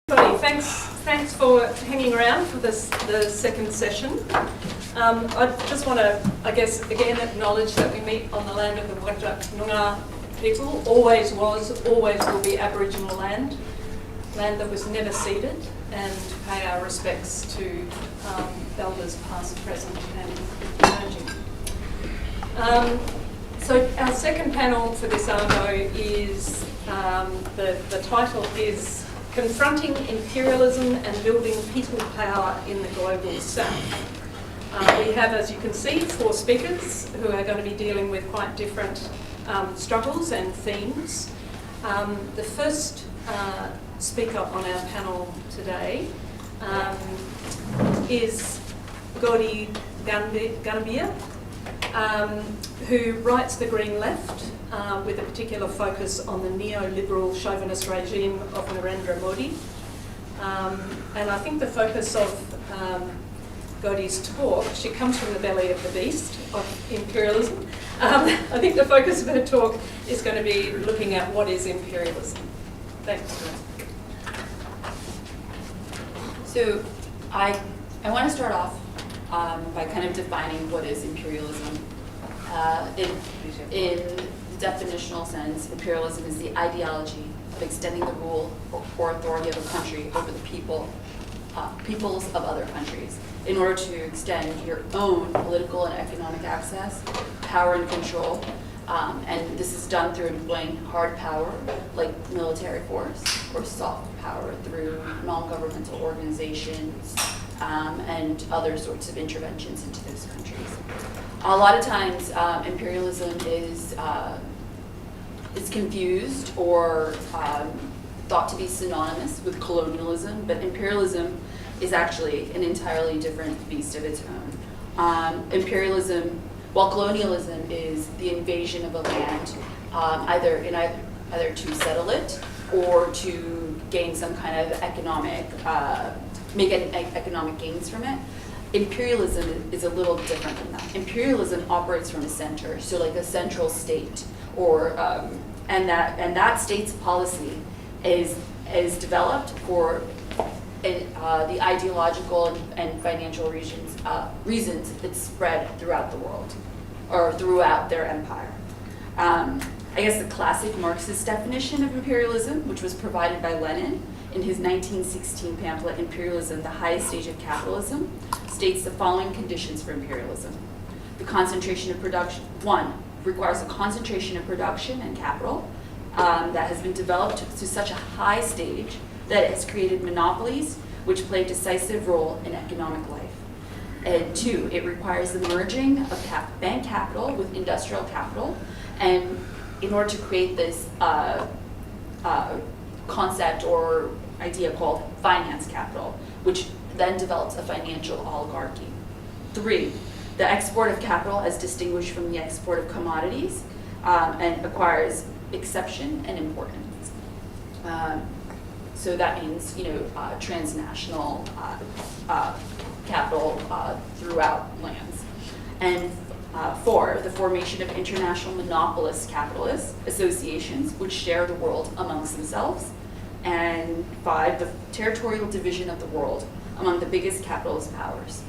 Thanks for hanging around for the second session. I just want to, I guess, again acknowledge that we meet on the land of the Whadjuk Noongar people. Always was, always will be Aboriginal land that was never ceded, and pay our respects to elders past, present and emerging. So our second panel for this Argo is, the title is Confronting Imperialism and Building People Power in the Global South. We have, as you can see, 4 speakers who are going to be dealing with quite different struggles and themes. The first speaker on our panel today is Gauri Gandbhir, who writes The Green Left, with a particular focus on the neoliberal chauvinist regime of Narendra Modi. And I think the focus of Gauri's talk, she comes from the belly of the beast of imperialism. I think the focus of her talk is going to be looking at what is imperialism. Thanks. So I want to start off by kind of defining what is imperialism. In the definitional sense, imperialism is the ideology of extending the rule or authority of a country over the peoples of other countries in order to extend your own political and economic access, power and control. And this is done through employing hard power, like military force, or soft power through non-governmental organizations and other sorts of interventions into those countries. A lot of times, imperialism is confused or thought to be synonymous with colonialism, but imperialism is actually an entirely different beast of its own. Imperialism, while colonialism is the invasion of a land, either to settle it or to gain some kind of economic, make economic gains from it. Imperialism is a little different than that. Imperialism operates from a center, so like a central state, or and that state's policy is developed for the ideological and financial reasons it's spread throughout the world or throughout their empire. I guess the classic Marxist definition of imperialism, which was provided by Lenin in his 1916 pamphlet, Imperialism, the Highest Stage of Capitalism, states the following conditions for imperialism. The concentration of production, 1, requires a concentration of production and capital that has been developed to such a high stage that it has created monopolies which play a decisive role in economic life. And 2, it requires the merging of bank capital with industrial capital, and in order to create this concept or idea called finance capital, which then develops a financial oligarchy. 3, the export of capital as distinguished from the export of commodities and acquires exception and importance. So that means, transnational capital throughout lands. And 4, the formation of international monopolist capitalist associations which share the world amongst themselves. And 5, the territorial division of the world among the biggest capitalist powers.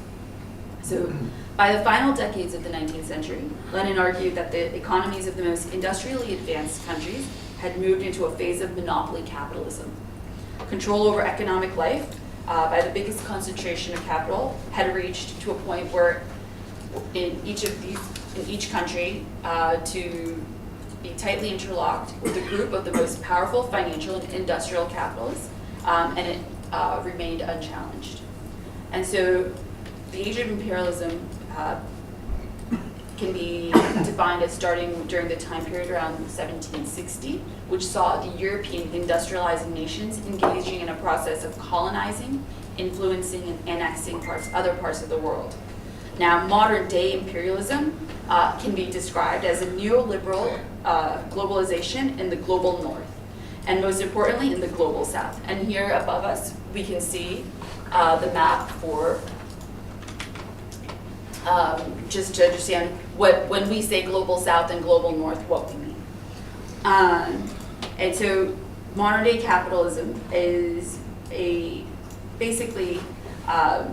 So by the final decades of the 19th century, Lenin argued that the economies of the most industrially advanced countries had moved into a phase of monopoly capitalism. Control over economic life by the biggest concentration of capital had reached to a point where in each country to be tightly interlocked with a group of the most powerful financial and industrial capitalists, and it remained unchallenged. And so the age of imperialism can be defined as starting during the time period around 1760, which saw the European industrializing nations engaging in a process of colonizing, influencing, and annexing other parts of the world. Now, modern day imperialism can be described as a neoliberal globalization in the global north, and most importantly in the global south. And here above us, we can see the map for, just to understand when we say global south and global north, what we mean. And so modern day capitalism is basically at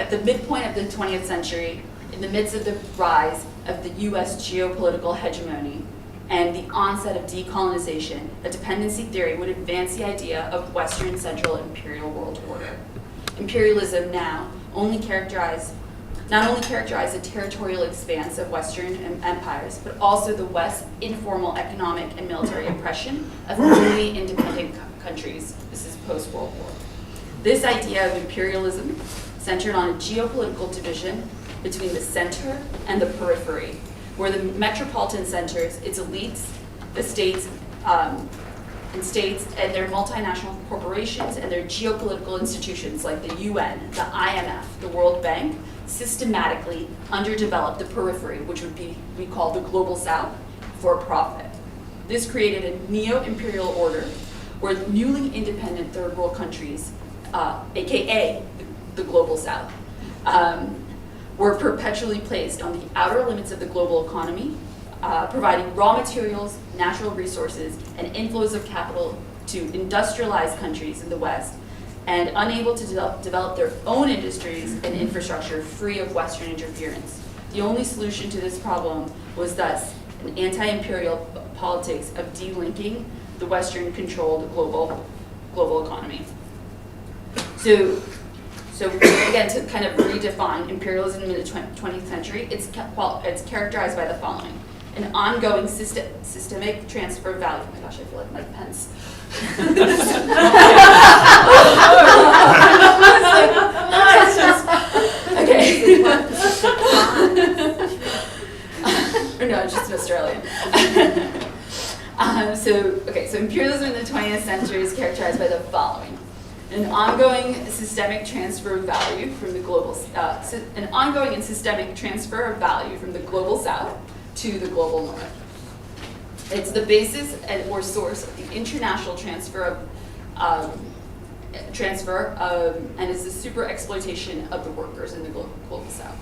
the midpoint of the 20th century, in the midst of the rise of the US geopolitical hegemony and the onset of decolonization, a dependency theory would advance the idea of Western Central Imperial world order. Imperialism now not only characterize the territorial expanse of Western empires, but also the West's informal economic and military oppression of newly independent countries. This is post-World War. This idea of imperialism centered on a geopolitical division between the center and the periphery, where the metropolitan centers, its elites, the states, and their multinational corporations and their geopolitical institutions like the UN, the IMF, the World Bank, systematically underdeveloped the periphery, which we call the global south, for profit. This created a neo-imperial order where newly independent third world countries, aka the global south, were perpetually placed on the outer limits of the global economy, providing raw materials, natural resources, and inflows of capital to industrialized countries in the West, and unable to develop their own industries and infrastructure free of Western interference. The only solution to this problem was thus an anti-imperial politics of delinking the Western-controlled global economy. So again, to kind of redefine imperialism in the 20th century, it's characterized by the following: an ongoing systemic transfer of value. Oh my gosh, I feel like Mike Pence. Okay. No, it's just an Australian. So imperialism in the 20th century is characterized by the following: an ongoing systemic transfer of value from the global south to the global north. It's the basis or source of the international transfer and is the super exploitation of the workers in the global south.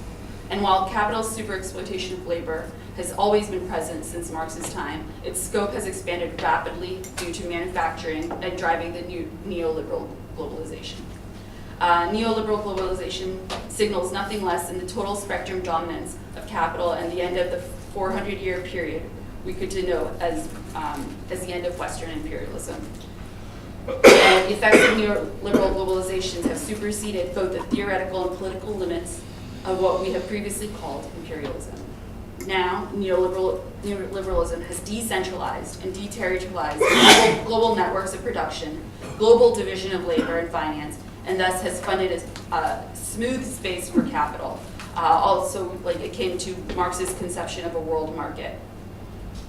And while capital's super exploitation of labor has always been present since Marx's time, its scope has expanded rapidly due to manufacturing and driving the new neoliberal globalization. Neoliberal globalization signals nothing less than the total spectrum dominance of capital and the end of the 400-year period we could denote as the end of Western imperialism. And the effects of neoliberal globalizations have superseded both the theoretical and political limits of what we have previously called imperialism. Now, neoliberalism has decentralized and deterritorialized global networks of production, global division of labor and finance, and thus has funded a smooth space for capital, also like akin to Marx's conception of a world market.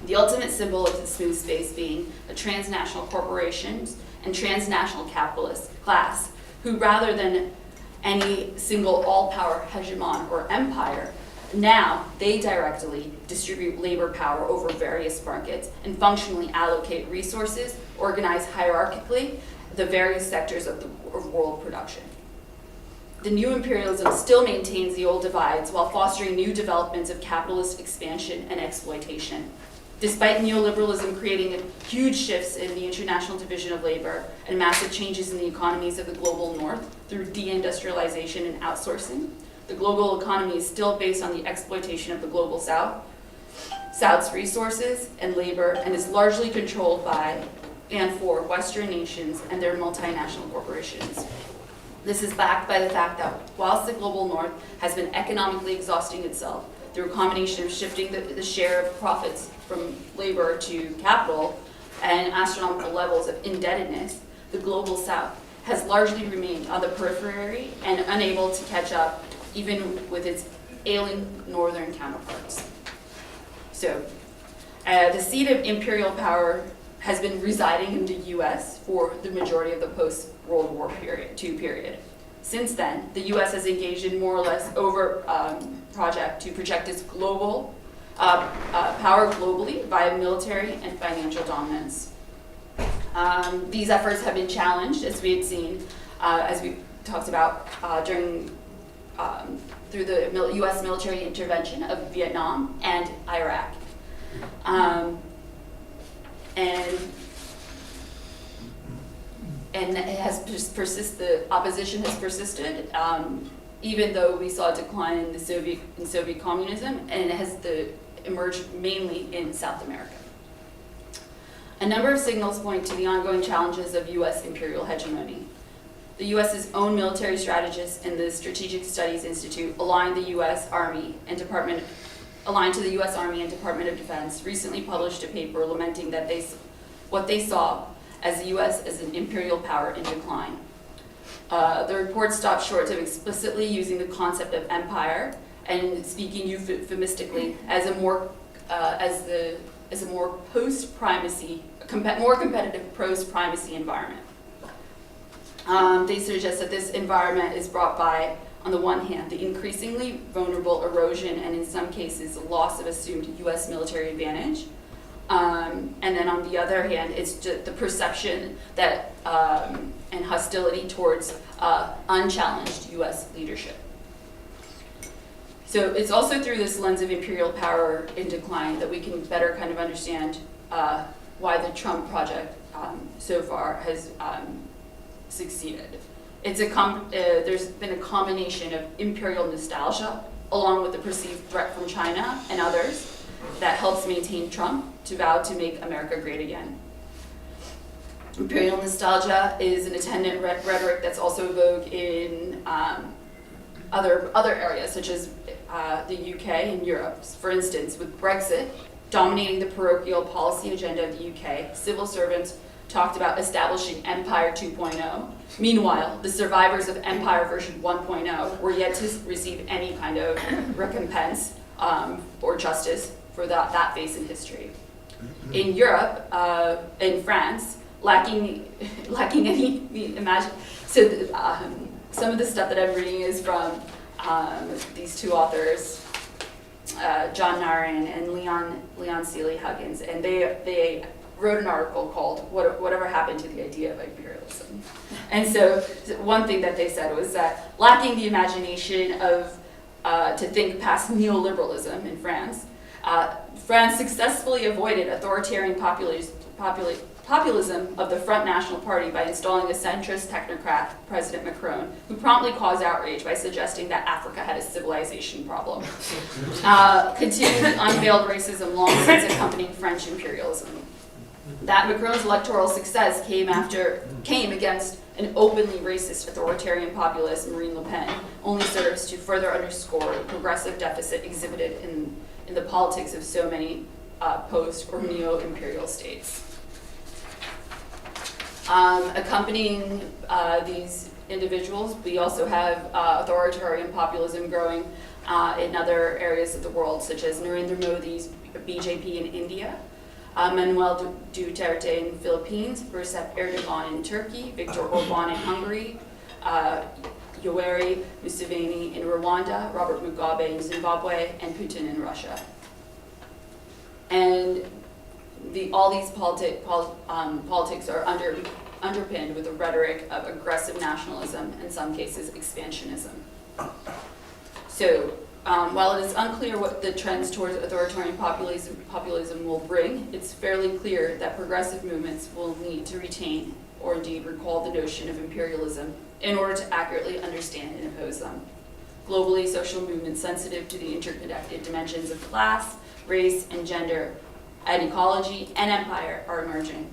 The ultimate symbol of the smooth space being a transnational corporations and transnational capitalist class, who rather than any single all-power hegemon or empire, now they directly distribute labor power over various markets and functionally allocate resources, organize hierarchically the various sectors of world production. The new imperialism still maintains the old divides while fostering new developments of capitalist expansion and exploitation. Despite neoliberalism creating huge shifts in the international division of labor and massive changes in the economies of the global north through deindustrialization and outsourcing, the global economy is still based on the exploitation of the global South's resources and labor, and is largely controlled by and for Western nations and their multinational corporations. This is backed by the fact that whilst the global north has been economically exhausting itself through a combination of shifting the share of profits from labor to capital and astronomical levels of indebtedness, the global south has largely remained on the periphery and unable to catch up even with its ailing northern counterparts. So, the seat of imperial power has been residing in the US for the majority of the post-World War II period. Since then, the US has engaged in more or less overt project to project its global power globally via military and financial dominance. These efforts have been challenged, as we had seen, as we talked about through the US military intervention of Vietnam and Iraq. and it has the opposition has persisted, even though we saw a decline in Soviet communism, and it has emerged mainly in South America. A number of signals point to the ongoing challenges of U.S. imperial hegemony. The U.S.'s own military strategists in the Strategic Studies Institute aligned to the U.S. Army and Department of Defense recently published a paper lamenting that what they saw as the U.S. as an imperial power in decline. The report stopped short of explicitly using the concept of empire and speaking euphemistically as a more more competitive post-primacy environment. They suggest that this environment is brought by, on the one hand, the increasingly vulnerable erosion and in some cases loss of assumed U.S. military advantage. And then on the other hand, it's just the perception that and hostility towards unchallenged U.S. leadership. So it's also through this lens of imperial power in decline that we can better kind of understand why the Trump project so far has succeeded. There's been a combination of imperial nostalgia along with the perceived threat from China and others that helps maintain Trump to vow to make America great again. Imperial nostalgia is an attendant rhetoric that's also vogue in other areas, such as the UK and Europe. For instance, with Brexit dominating the parochial policy agenda of the UK, civil servants talked about establishing Empire 2.0. Meanwhile, the survivors of Empire version 1.0 were yet to receive any kind of recompense or justice for that phase in history. In Europe, in France, lacking any imagine. So some of the stuff that I'm reading is from these two authors, John Narin and Leon Seeley Huggins, and they wrote an article called "Whatever Happened to the Idea of Imperialism." And so one thing that they said was that lacking the imagination of to think past neoliberalism in France, France successfully avoided authoritarian populism of the Front National Party by installing a centrist technocrat, President Macron, who promptly caused outrage by suggesting that Africa had a civilization problem. Continuing unveiled racism long since accompanying French imperialism. That Macron's electoral success came against an openly racist authoritarian populist, Marine Le Pen, only serves to further underscore the progressive deficit exhibited in the politics of so many post or neo-imperial states. Accompanying these individuals, we also have authoritarian populism growing in other areas of the world, such as Narendra Modi's BJP in India, Manuel Duterte in the Philippines, Recep Erdogan in Turkey, Viktor Orban in Hungary, Yoweri Museveni in Rwanda, Robert Mugabe in Zimbabwe, and Putin in Russia. And all these politics are underpinned with a rhetoric of aggressive nationalism, in some cases expansionism. So while it is unclear what the trends towards authoritarian populism will bring, it's fairly clear that progressive movements will need to retain or indeed recall the notion of imperialism in order to accurately understand and oppose them. Globally, social movements sensitive to the interconnected dimensions of class, race, and gender, and ecology and empire are emerging.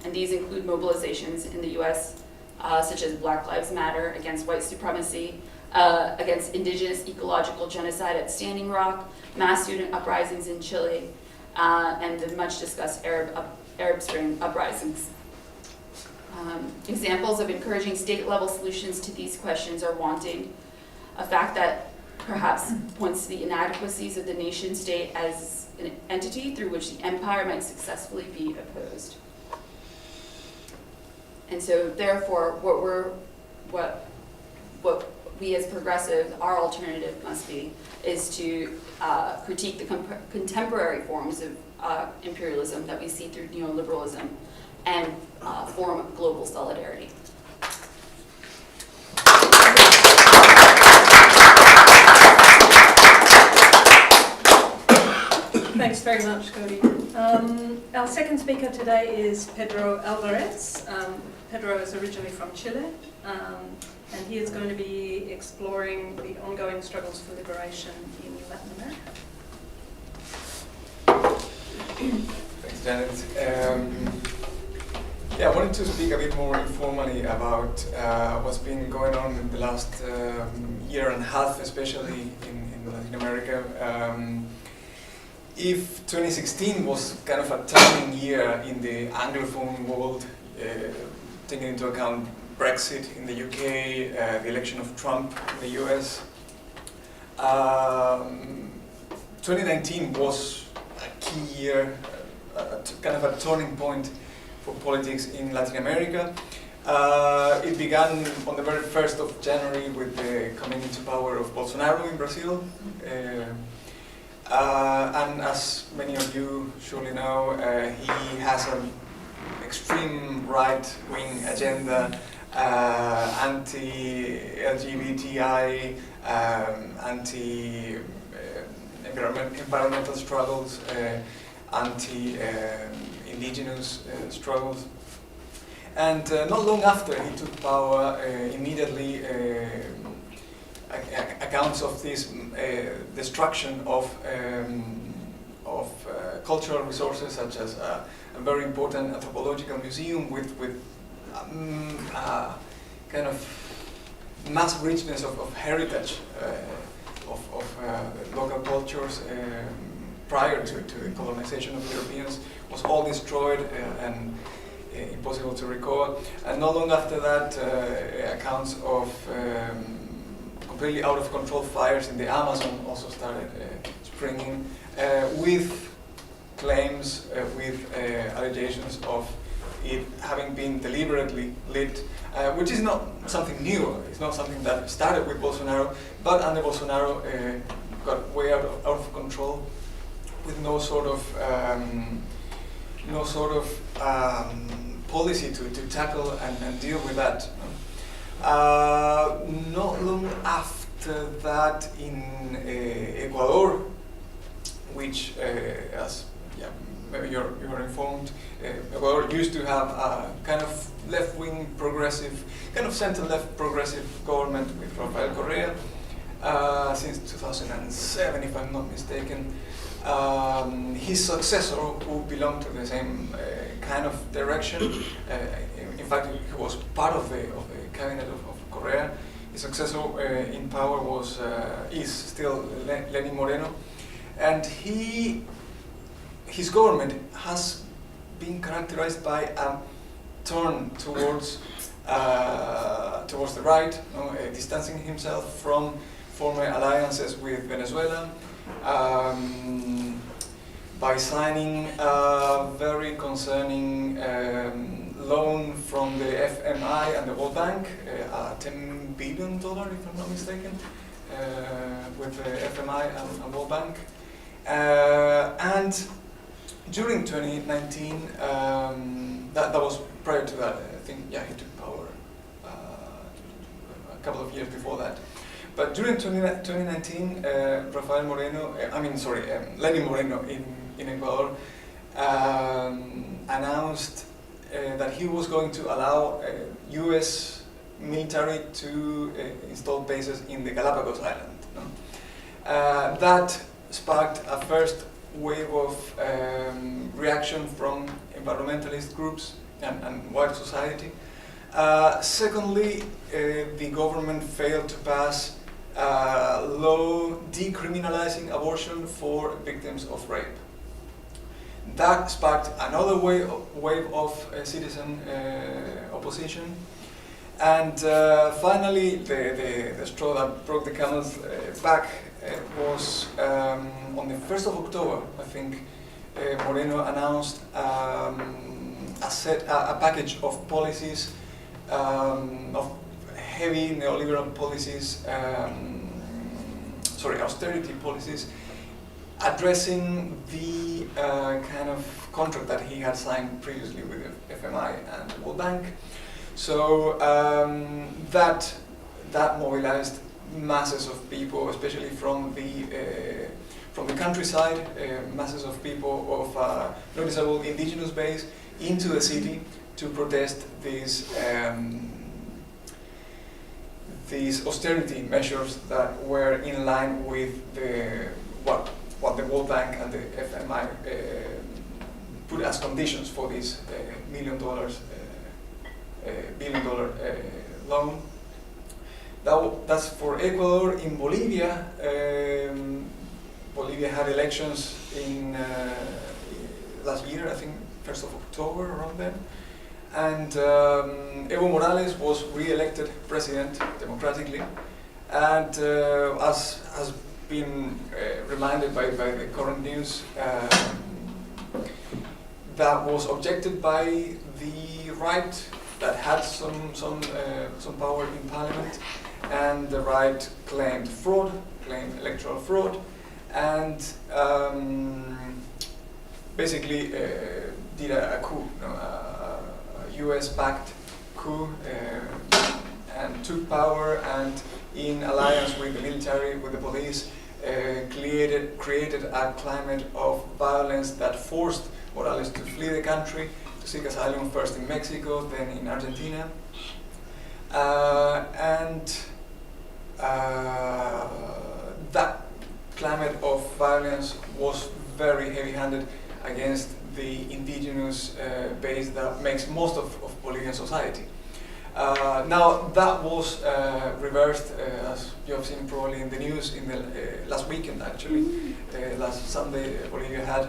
And these include mobilizations in the US, such as Black Lives Matter against white supremacy, against indigenous ecological genocide at Standing Rock, mass student uprisings in Chile, and the much discussed Arab Spring uprisings. Examples of encouraging state-level solutions to these questions are wanting, a fact that perhaps points to the inadequacies of the nation-state as an entity through which the empire might successfully be opposed. And so, therefore, what we as progressives, our alternative must be, is to critique the contemporary forms of imperialism that we see through neoliberalism and form global solidarity. Thanks very much, Gauri. Our second speaker today is Pedro Alvarez. Pedro is originally from Chile, and he is going to be exploring the ongoing struggles for liberation in Latin America. Thanks, Janet. Yeah, I wanted to speak a bit more informally about what's been going on in the last year and a half, especially in Latin America. If 2016 was kind of a turning year in the Anglophone world, taking into account Brexit in the UK, the election of Trump in the US, 2019 was a key year, kind of a turning point for politics in Latin America. It began on the very 1st of January with the coming into power of Bolsonaro in Brazil. And as many of you surely know, he has an extreme right-wing agenda, anti-LGBTI, anti-environmental struggles, anti-indigenous struggles. And not long after he took power, immediately accounts of this destruction of cultural resources, such as a very important anthropological museum with kind of mass richness of heritage of local cultures prior to the colonization of Europeans, was all destroyed and impossible to recover. And not long after that, accounts of completely out of control fires in the Amazon also started springing, with claims, with allegations of it having been deliberately lit, which is not something new. It's not something that started with Bolsonaro, but under Bolsonaro got way out of control, with no sort of policy to tackle and deal with that. Not long after that, in Ecuador, which, as maybe you're informed, Ecuador used to have a kind of left-wing progressive, kind of center-left progressive government with Rafael Correa since 2007, if I'm not mistaken. His successor, who belonged to the same kind of direction, in fact, he was part of the cabinet of Correa. His successor in power is still Lenin Moreno, and his government has been characterized by a turn towards the right, distancing himself from former alliances with Venezuela, by signing a very concerning loan from the FMI and the World Bank, $10 billion, if I'm not mistaken, with the FMI and World Bank. And during 2019, that was prior to that, I think, he took power a couple of years before that. But during 2019, Lenin Moreno in Ecuador announced that he was going to allow US military to install bases in the Galapagos Island. That sparked a first wave of reaction from environmentalist groups and wider society. Secondly, the government failed to pass a law decriminalizing abortion for victims of rape. That sparked another wave of citizen opposition. And finally, the straw that broke the camel's back was on the 1st of October, I think, Moreno announced a package of policies, of heavy neoliberal policies, austerity policies, addressing the kind of contract that he had signed previously with the FMI and the World Bank. So that mobilized masses of people, especially from the from the countryside, masses of people of noticeable indigenous base into the city to protest these austerity measures that were in line with what the World Bank and the FMI put as conditions for this $1 billion loan. That's for Ecuador. In Bolivia, Bolivia had elections in last year, I think 1st of October, around then. And Evo Morales was re-elected president democratically, and as has been reminded by the current news, that was objected by the right that had some power in parliament, and the right claimed electoral fraud, and basically did a coup, a US-backed coup, and took power, and in alliance with the military, with the police, created a climate of violence that forced Morales to flee the country, to seek asylum first in Mexico, then in Argentina. That climate of violence was very heavy-handed against the indigenous base that makes most of Bolivian society. Now that was reversed, as you have seen probably in the news, in the last weekend actually. Last Sunday, Bolivia had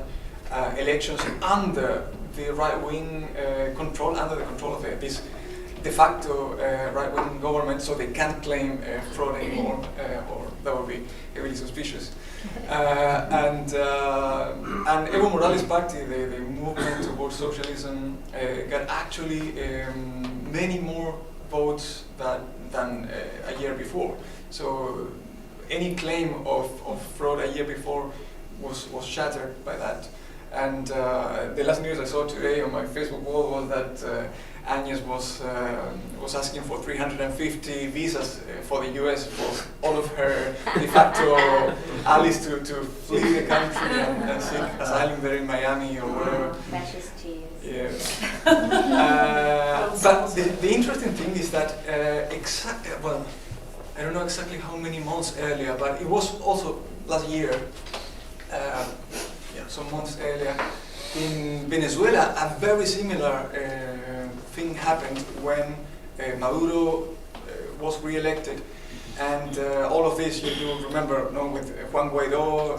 elections under the right-wing control, under the control of this de facto right-wing government, so they can't claim fraud anymore, or that would be heavily suspicious. And Evo Morales' party, the movement towards socialism, got actually many more votes than a year before. So any claim of fraud a year before was shattered by that. And the last news I saw today on my Facebook wall was that Agnes was asking for 350 visas for the US for all of her de facto allies to flee the country and seek asylum there in Miami or wherever. Precious cheese. Yeah. But the interesting thing is that well, I don't know exactly how many months earlier, but it was also last year, some months earlier, in Venezuela, a very similar thing happened when Maduro was re-elected, and all of this you remember, with Juan Guaidó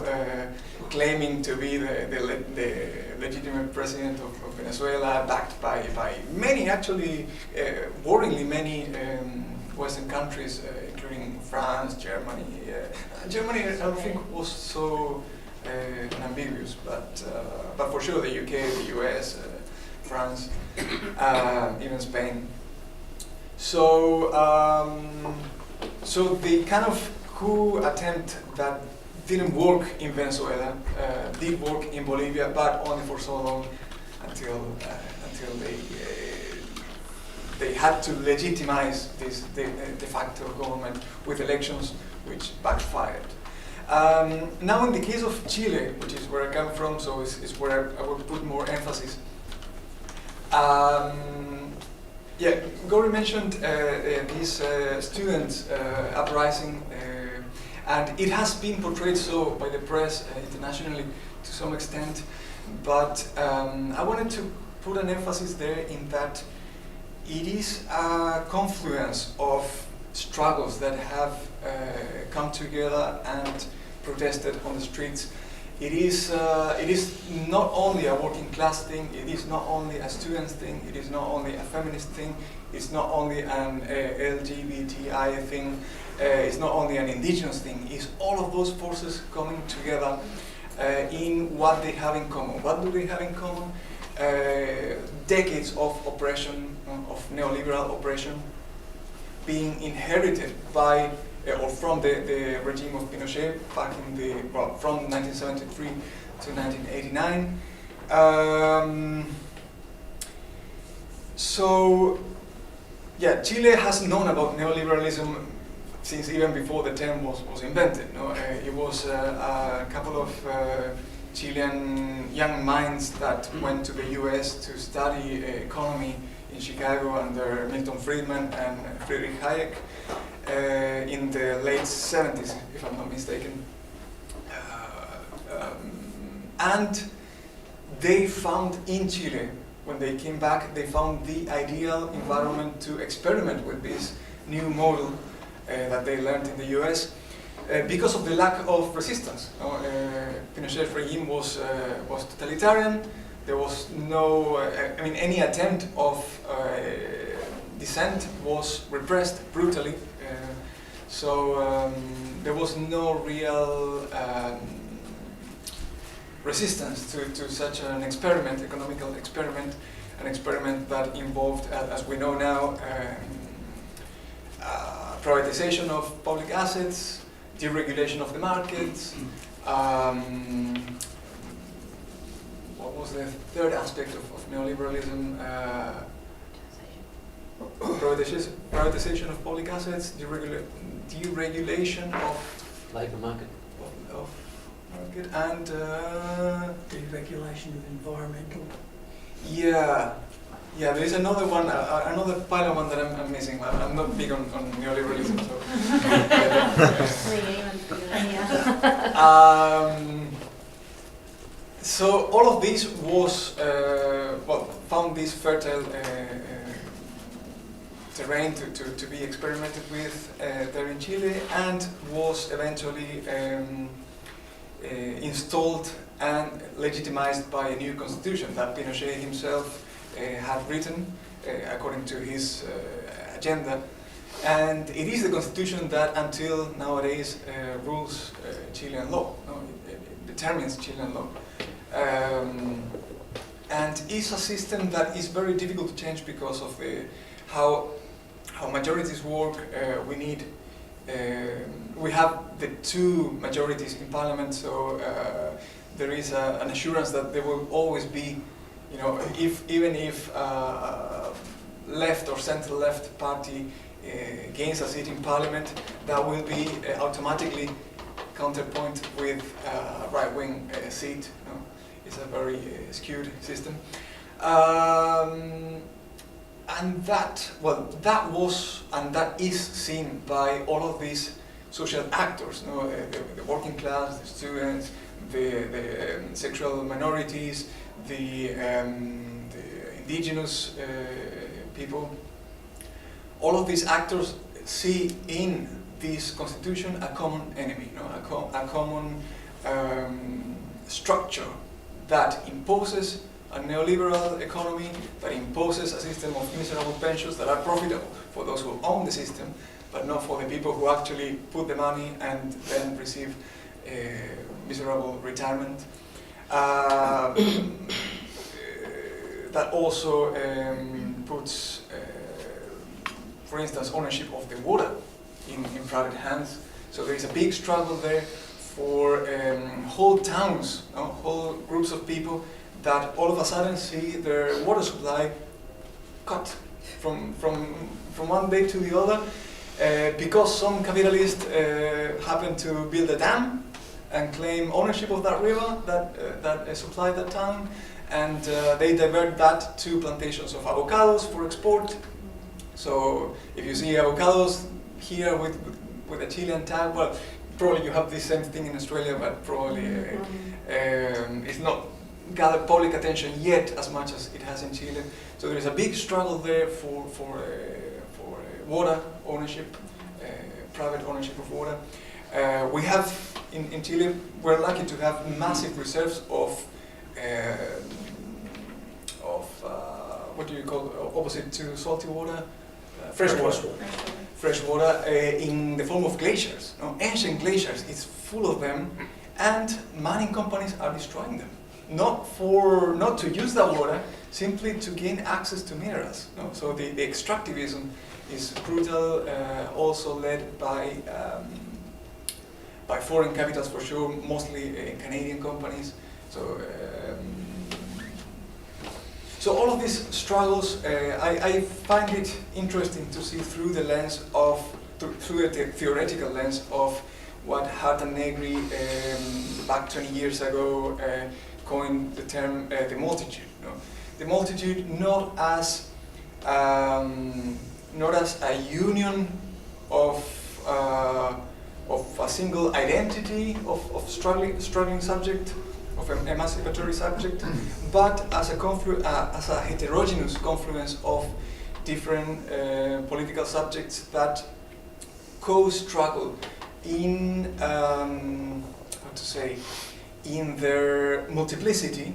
claiming to be the legitimate president of Venezuela, backed by many, actually worryingly many Western countries, including France, Germany. Germany, I don't think was so ambiguous, but for sure the UK, the US, France, even Spain. So the kind of coup attempt that didn't work in Venezuela did work in Bolivia, but only for so long until they had to legitimize this de facto government with elections, which backfired. Now in the case of Chile, which is where I come from, so is where I would put more emphasis. Gauri mentioned this student uprising, and it has been portrayed so by the press internationally to some extent, but I wanted to put an emphasis there in that it is a confluence of struggles that have come together and protested on the streets. It is not only a working class thing, it is not only a student thing, it is not only a feminist thing, it's not only an LGBTI thing, it's not only an indigenous thing, it's all of those forces coming together in what they have in common. What do they have in common? Decades of oppression, of neoliberal oppression, being inherited by or from the regime of Pinochet back in from 1973 to 1989. Chile has known about neoliberalism since even before the term was invented. No? It was a couple of Chilean young minds that went to the US to study economy in Chicago under Milton Friedman and Friedrich Hayek in the late 70s, if I'm not mistaken. And they found in Chile, when they came back, they found the ideal environment to experiment with this new model that they learned in the US because of the lack of resistance. Pinochet's regime was totalitarian. There was no, any attempt of dissent was repressed brutally. So there was no real resistance to such an experiment, economical experiment, an experiment that involved, as we know now, privatization of public assets, deregulation of the markets. What was the third aspect of neoliberalism? Privatization of public assets, deregulation of labour market. Of market and deregulation of environmental. Yeah, there is another one, another pile of one that I'm missing. I'm not big on neoliberalism, so. So all of this was found this fertile terrain to be experimented with there in Chile, and was eventually installed and legitimized by a new constitution that Pinochet himself had written according to his agenda. And it is the constitution that until nowadays rules Chilean law. No? It determines Chilean law. And is a system that is very difficult to change because of how majorities work. We have the two majorities in parliament, so there is an assurance that there will always be, even if left or center-left party gains a seat in parliament, that will be automatically counterpoint with right-wing seat. It's a very skewed system. And that was and that is seen by all of these social actors, the working class, the students, the sexual minorities, the indigenous people. All of these actors see in this constitution a common enemy, a common structure that imposes a neoliberal economy, that imposes a system of miserable pensions that are profitable for those who own the system, but not for the people who actually put the money and then receive miserable retirement. That also puts, for instance, ownership of the water in private hands. So there is a big struggle there for whole towns, whole groups of people that all of a sudden see their water supply cut from one day to the other because some capitalist happened to build a dam and claim ownership of that river that supplied that town, and they divert that to plantations of avocados for export. So if you see avocados here with a Chilean tag, well, probably you have the same thing in Australia, but probably it's not gathered public attention yet as much as it has in Chile. So there is a big struggle there for water ownership, private ownership of water. We have in Chile, we're lucky to have massive reserves of what do you call opposite to salty water? Fresh water. Fresh water in the form of glaciers. Ancient glaciers, it's full of them, and mining companies are destroying them. Not to use that water, simply to gain access to minerals. So the extractivism is brutal, also led by foreign capitals for sure, mostly Canadian companies. So all of these struggles, I find it interesting to see through the lens of through the theoretical lens of what Hart and Negri back 20 years ago coined the term the multitude. You know? The multitude not as a union of a single identity of struggling subject, of an emancipatory subject, but as a heterogeneous confluence of different political subjects that co-struggle in in their multiplicity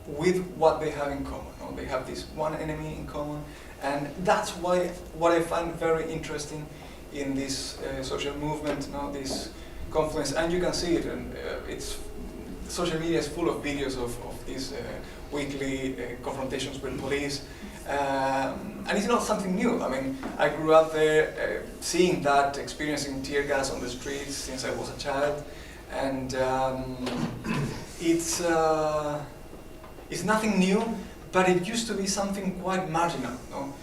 with what they have in common. No? They have this one enemy in common, and that's what I find very interesting in this social movement, this confluence, and you can see it, and social media is full of videos of these weekly confrontations with police, and it's not something new. I mean, I grew up there seeing that, experiencing tear gas on the streets since I was a child, and it's nothing new, but it used to be something quite marginal. No?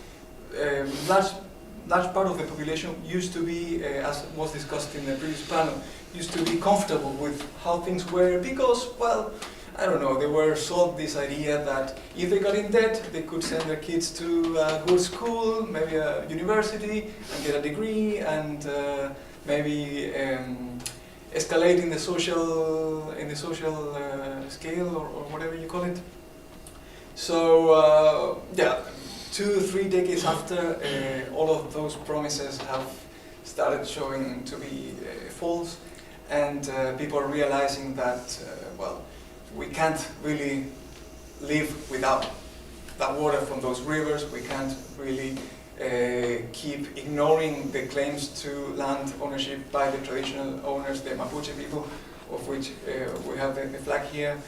Large part of the population used to be, as was discussed in the previous panel, used to be comfortable with how things were because, well, I don't know, they were sold this idea that if they got in debt, they could send their kids to a good school, maybe a university, and get a degree, and maybe escalate in the social scale or whatever you call it. So yeah, 2-3 decades after, all of those promises have started showing to be false, and people are realizing that well, we can't really live without that water from those rivers. We can't really keep ignoring the claims to land ownership by the traditional owners, the Mapuche people, of which we have the flag here,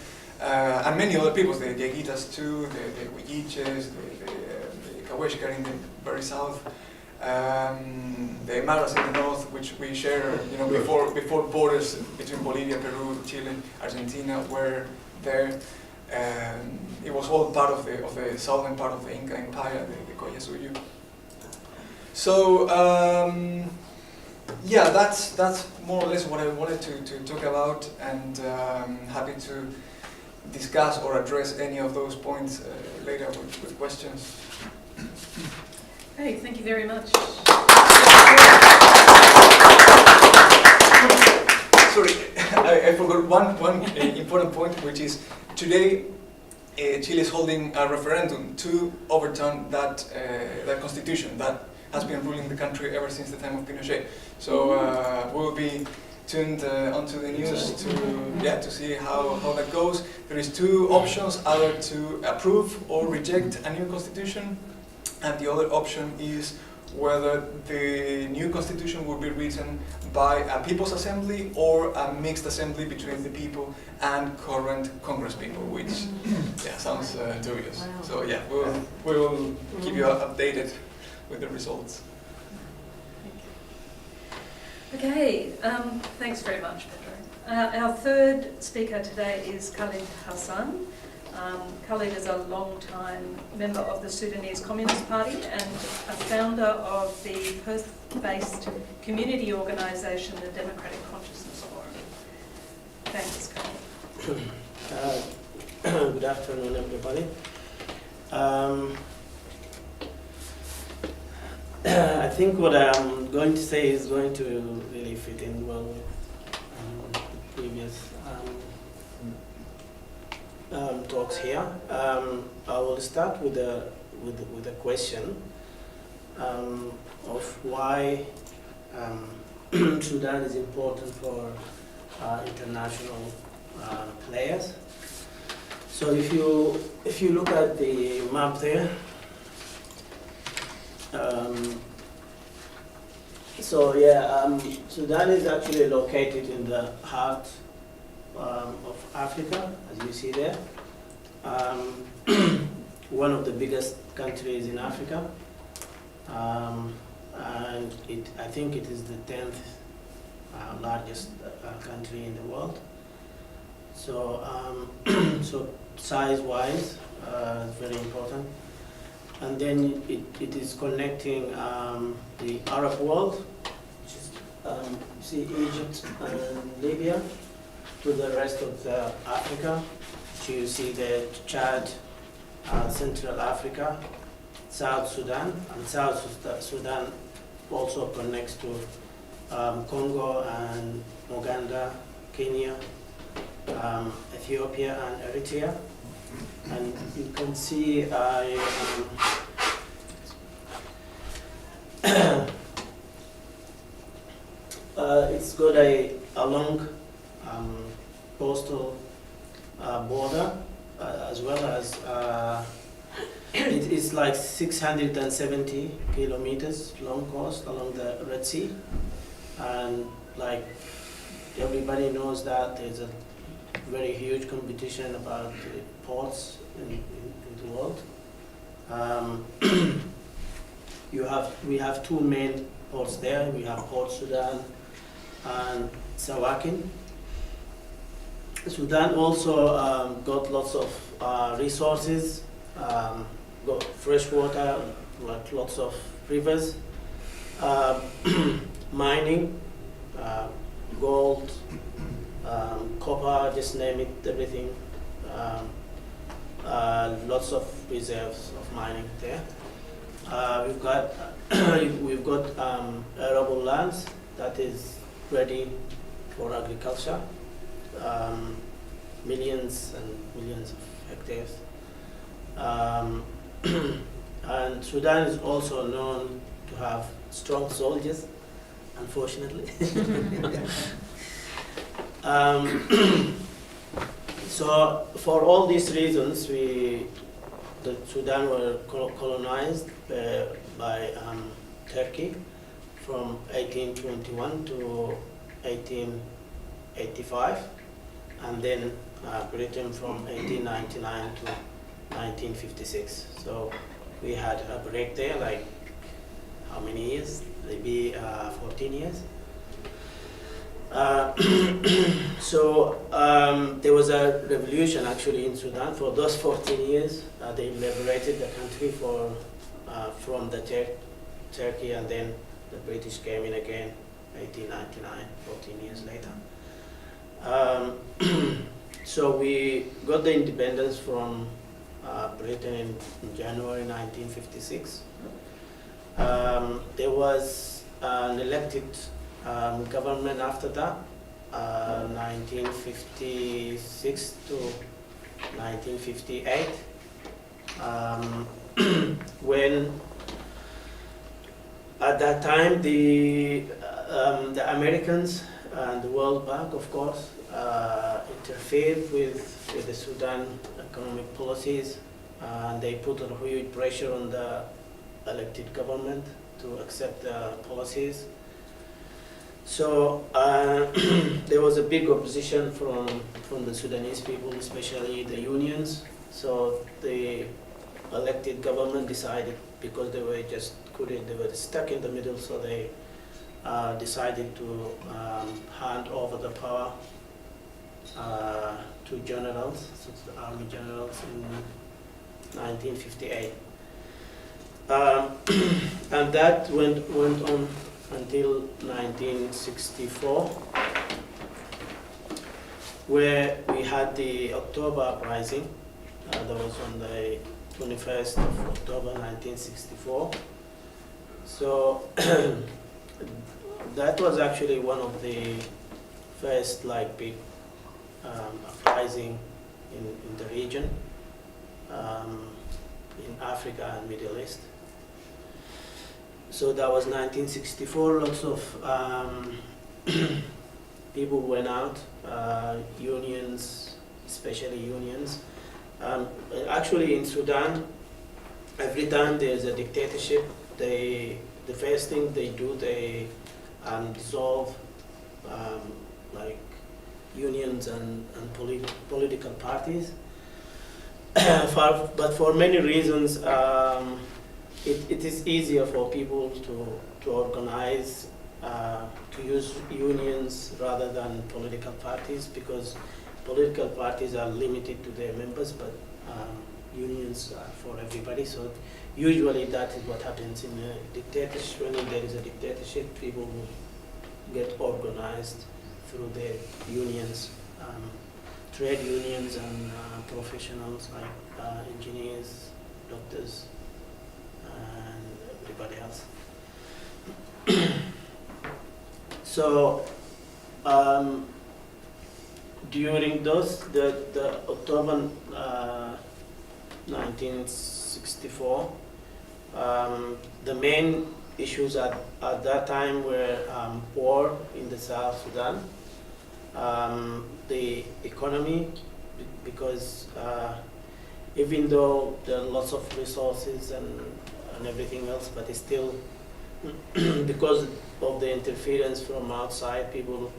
and many other peoples, the Dieguitas too, the Huilliches, the Cahuéscar in the very south, the Aymaras in the north, which we share, before borders between Bolivia, Peru, Chile, Argentina were there. It was all part of the southern part of the Inca Empire, the Collasuyu. So yeah, that's more or less what I wanted to talk about, and happy to discuss or address any of those points later with questions. Hey, thank you very much. Sorry, I forgot one important point, which is today Chile is holding a referendum to overturn that constitution that has been ruling the country ever since the time of Pinochet. So we'll be tuned onto the news to see how that goes. There is two options: either to approve or reject a new constitution, and the other option is whether the new constitution will be written by a people's assembly or a mixed assembly between the people and current Congress people, which sounds dubious. Wow. So yeah, we'll keep you updated with the results. Okay, thanks very much, Pedro. Our third speaker today is Khalid Hassan. Khalid is a long-time member of the Sudanese Communist Party and a founder of the Perth-based community organisation, the Democratic Consciousness Forum. Thanks, Khalid. Good afternoon, everybody. I think what I'm going to say is going to really fit in well with the previous talks here. I will start with a question of why Sudan is important for international players. So if you look at the map there, Sudan is actually located in the heart of Africa, as you see there. One of the biggest countries in Africa, and I think it is the 10th largest country in the world. So, so size-wise, it's very important. And then it is connecting the Arab world see Egypt and Libya. To the rest of Africa, you see the Chad, Central Africa, South Sudan, and South Sudan also connects to Congo and Uganda, Kenya, Ethiopia and Eritrea. And you can see it's got a long coastal border, as well as it is like 670 kilometers long coast along the Red Sea, and like everybody knows that there's a very huge competition about the ports in the world. We have two main ports there. We have Port Sudan and Sawakin. Sudan also got lots of resources, got fresh water, like lots of rivers, mining, gold, copper, just name it, everything. Lots of reserves of mining there. We've got arable lands that is ready for agriculture. Millions and millions of hectares. And Sudan is also known to have strong soldiers, unfortunately. So for all these reasons, Sudan were colonized by Turkey from 1821 to 1885, and then Britain from 1899 to 1956. So we had a break there, like how many years? Maybe 14 years. So there was a revolution actually in Sudan. For those 14 years, they liberated the country from the Turkey, and then the British came in again, 1899, 14 years later. So we got the independence from Britain in January 1956. There was an elected government after that, 1956 to 1958, when at that time the Americans and the World Bank, of course, interfered with the Sudan economic policies, and they put a huge pressure on the elected government to accept the policies. So there was a big opposition from the Sudanese people, especially the unions. So the elected government decided, because they were they were stuck in the middle, so they decided to hand over the power to generals, so the army generals, in 1958. And that went on until 1964, where we had the October Uprising. That was on the 21st of October 1964. So that was actually one of the first big uprising in the region, in Africa and Middle East. So that was 1964. Lots of people went out, unions, especially unions. Actually, in Sudan, every time there's a dictatorship, the first thing they do, they dissolve unions and political parties. But for many reasons, it is easier for people to organize, to use unions rather than political parties, because political parties are limited to their members, but unions are for everybody. So usually that is what happens in a dictatorship. When there is a dictatorship, people will get organized through their unions, trade unions and professionals like engineers, doctors, and everybody else. So during the October 1964, the main issues at that time were war in the South Sudan, the economy, because even though there are lots of resources and everything else, but it's still, because of the interference from outside, people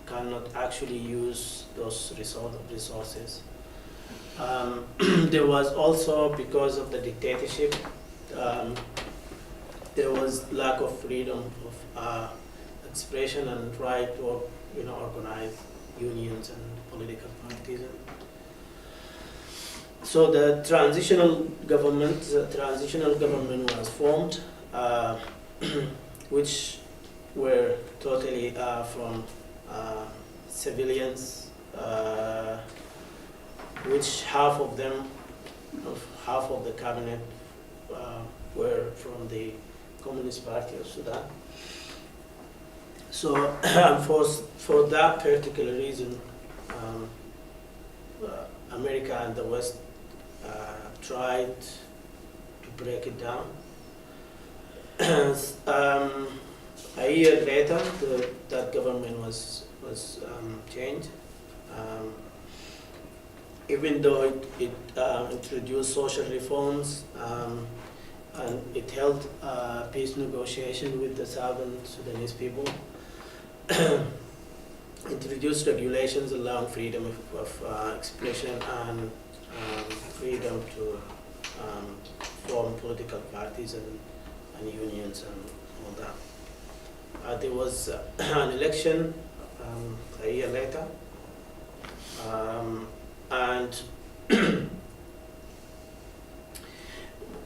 cannot actually use those resources. There was also, because of the dictatorship, there was lack of freedom of expression and right to organize unions and political parties. So the transitional government was formed, which were totally from civilians, which half of the cabinet were from the Communist Party of Sudan. So for that particular reason, America and the West tried to break it down. A year later, that government was changed. Even though it introduced social reforms and it held peace negotiation with the southern Sudanese people, introduced regulations allowing freedom of expression and freedom to form political parties and unions and all that. There was an election a year later, and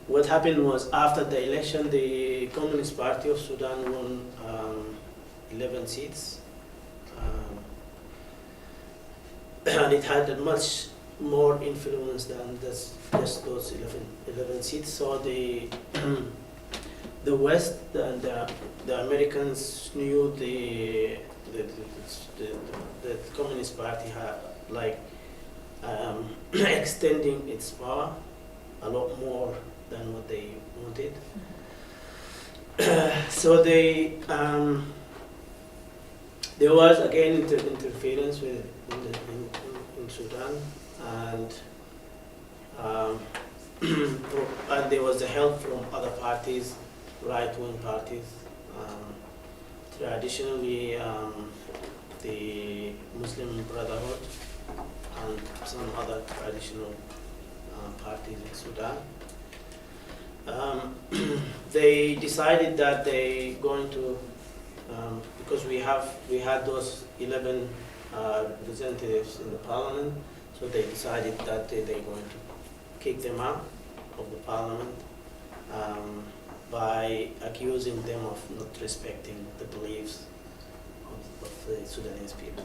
what happened was, after the election, the Communist Party of Sudan won 11 seats, and it had a much more influence than just those 11 seats. So the West and the Americans knew the Communist Party had extending its power a lot more than what they wanted. So there was again interference in Sudan, and and there was the help from other parties, right-wing parties. Traditionally, the Muslim Brotherhood and some other traditional parties in Sudan. They decided that they going to, because we had those 11 representatives in the parliament, so they decided that they're going to kick them out of the parliament by accusing them of not respecting the beliefs of the Sudanese people.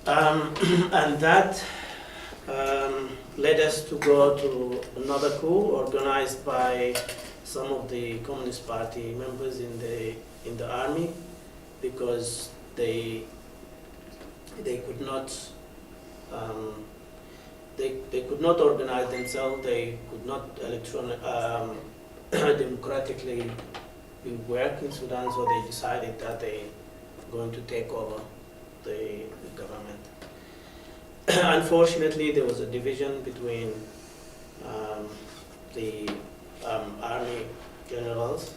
And that led us to go to another coup organized by some of the Communist Party members in the army, because they could not they could not organize themselves. They could not democratically work in Sudan. So they decided that they going to take over the government. Unfortunately, there was a division between the army generals,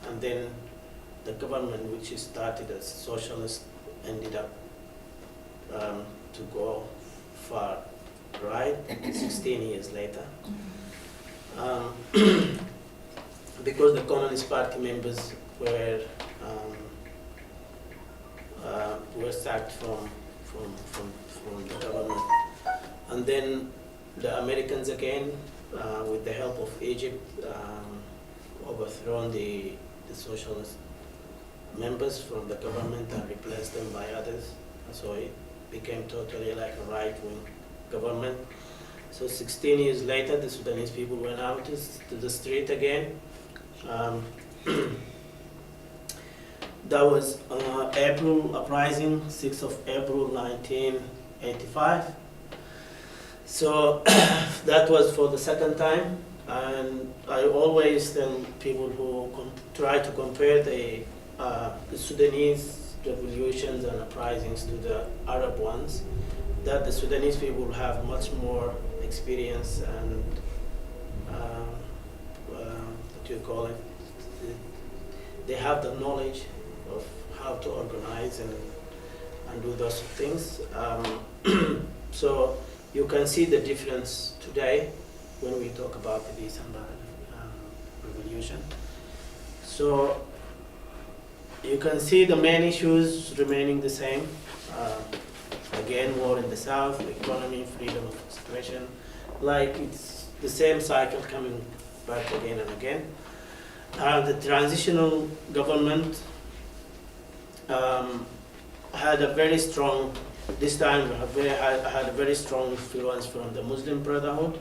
and then the government, which started as socialist, ended up to go far right 16 years later, because the Communist Party members were sacked from the government, and then the Americans again, with the help of Egypt, overthrown the socialist members from the government and replaced them by others. So it became totally like a right-wing government. So 16 years later, the Sudanese people went out to the street again. That was April Uprising, 6th of April 1985. So that was for the second time, and I always tell people who try to compare the Sudanese revolutions and uprisings to the Arab ones, that the Sudanese people have much more experience and what do you call it? They have the knowledge of how to organize and do those things. So you can see the difference today when we talk about the December revolution. So you can see the main issues remaining the same. Again, war in the south, economy, freedom of expression. Like it's the same cycle coming back again and again. The transitional government had a very strong, this time had a very strong influence from the Muslim Brotherhood,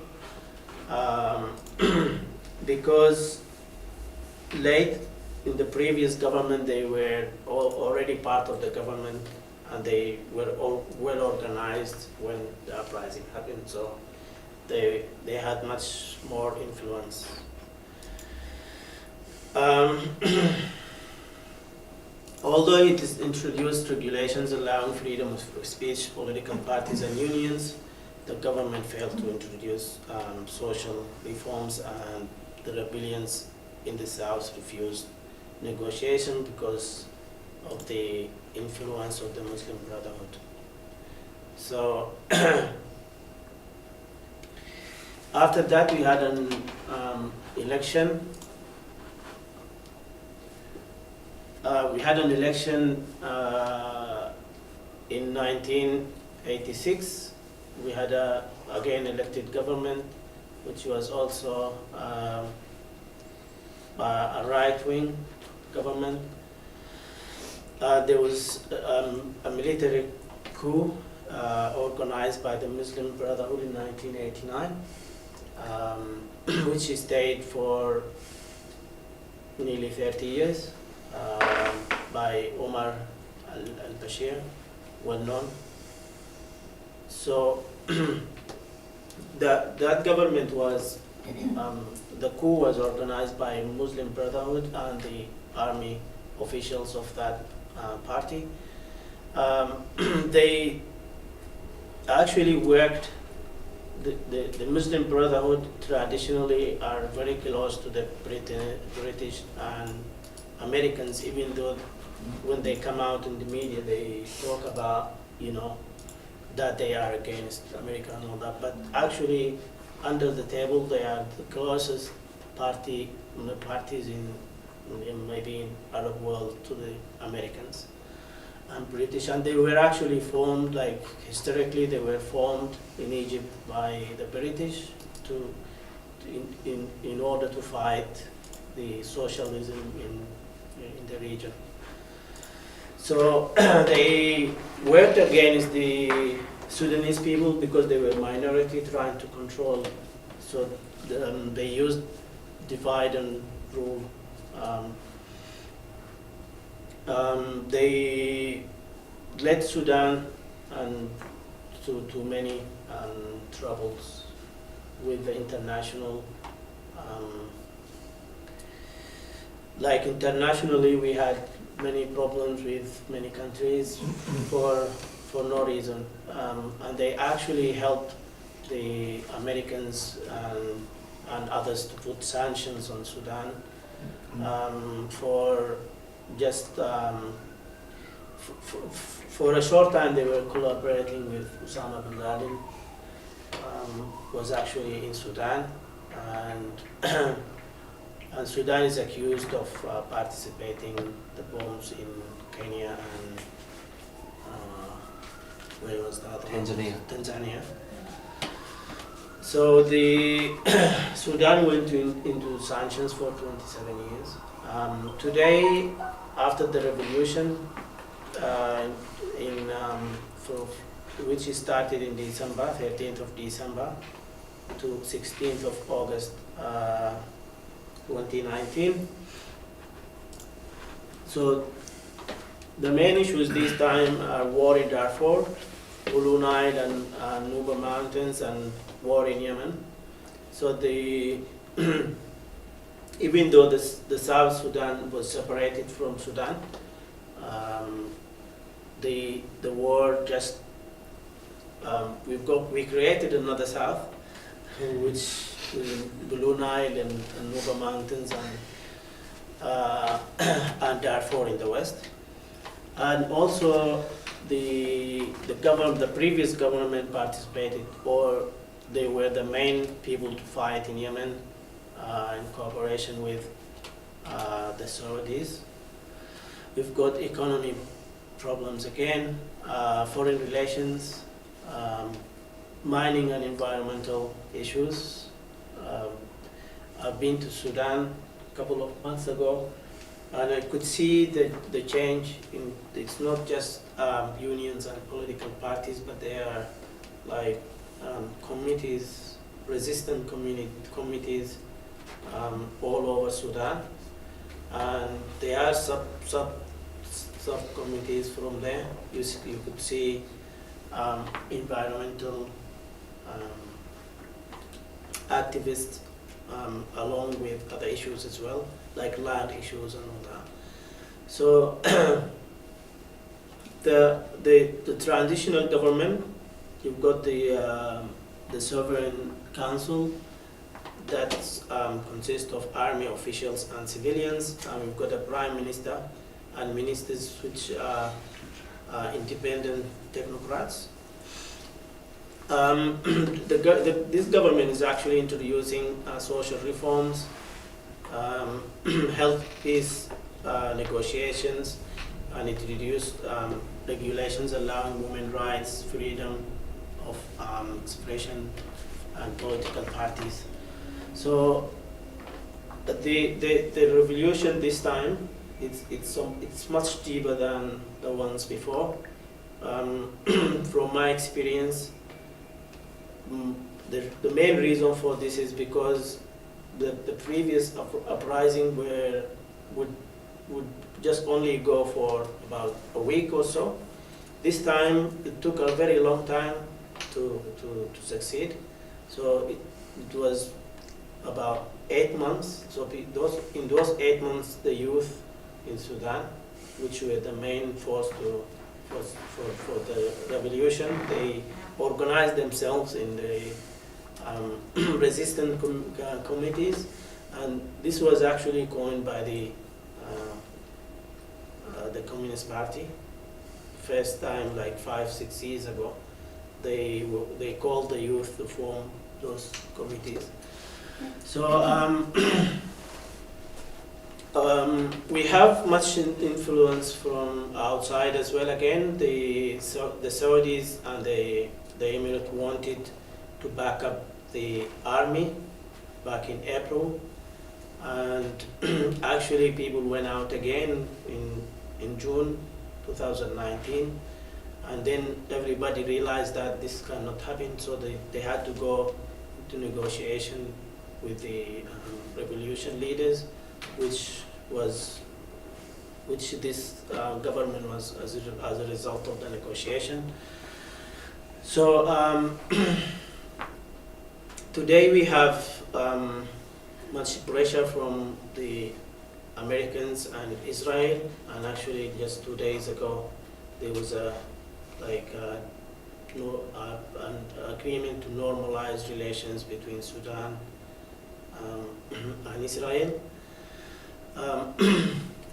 because late in the previous government they were already part of the government and they were all well organized when the uprising happened, so they had much more influence. Although it has introduced regulations allowing freedom of speech, political parties and unions, the government failed to introduce social reforms, and the rebellions in the south refused negotiation because of the influence of the Muslim Brotherhood. So after that we had an election. We had an election in 1986. We had a again elected government, which was also a right-wing government. There was a military coup organized by the Muslim Brotherhood in 1989, which stayed for nearly 30 years. By Omar al-Bashir, well known. So that government was, the coup was organized by Muslim Brotherhood and the army officials of that party. They actually worked, the Muslim Brotherhood traditionally are very close to the British and Americans, even though when they come out in the media they talk about, that they are against America and all that, but actually under the table they are the closest parties in maybe in Arab world to the Americans and British, and they were actually formed, like historically they were formed in Egypt by the British in order to fight the socialism in the region. So they worked against the Sudanese people because they were a minority trying to control. So they used divide and rule. They led Sudan and to many troubles with the international. Like internationally, we had many problems with many countries for no reason, and they actually helped the Americans and others to put sanctions on Sudan for just for a short time. They were collaborating with Osama bin Laden, was actually in Sudan, and Sudan is accused of participating the bombs in Kenya and where was that? Tanzania. So the Sudan went into sanctions for 27 years. Today, after the revolution, which started in December, 13th of December to 16th of August 2019. So the main issues this time are war in Darfur, Blue Nile and Nuba Mountains, and war in Yemen. So even though the South Sudan was separated from Sudan, the war just we created another South, which Blue Nile and Nuba Mountains and Darfur in the west, and also the previous government participated, or they were the main people to fight in Yemen in cooperation with the Saudis. We've got economic problems again, foreign relations, mining and environmental issues. I've been to Sudan a couple of months ago, and I could see the change. It's not just unions and political parties, but they are like communities, resistant communities all over Sudan, and there are sub-communities from there. You could see environmental activists along with other issues as well, like land issues and all that. So the transitional government, you've got the sovereign council that consists of army officials and civilians, and we've got a prime minister and ministers which are independent technocrats. This government is actually introducing social reforms, health peace negotiations, and it reduced regulations allowing women's rights, freedom of expression, and political parties. So the revolution this time, it's much deeper than the ones before. From my experience, the main reason for this is because the previous uprising would just only go for about a week or so. This time it took a very long time to succeed. So it was about 8 months. So in those 8 months, the youth in Sudan, which were the main force for the revolution, they organized themselves in the resistant committees, and this was actually coined by the Communist Party. First time, like 5-6 years ago, they called the youth to form those committees. So we have much influence from outside as well. Again, the Saudis and the Emirates wanted to back up the army back in April, and actually people went out again in June 2019, and then everybody realized that this cannot happen, so they had to go to negotiation with the revolution leaders, which this government was as a result of the negotiation. So today we have much pressure from the Americans and Israel, and actually just 2 days ago there was an agreement to normalize relations between Sudan and Israel,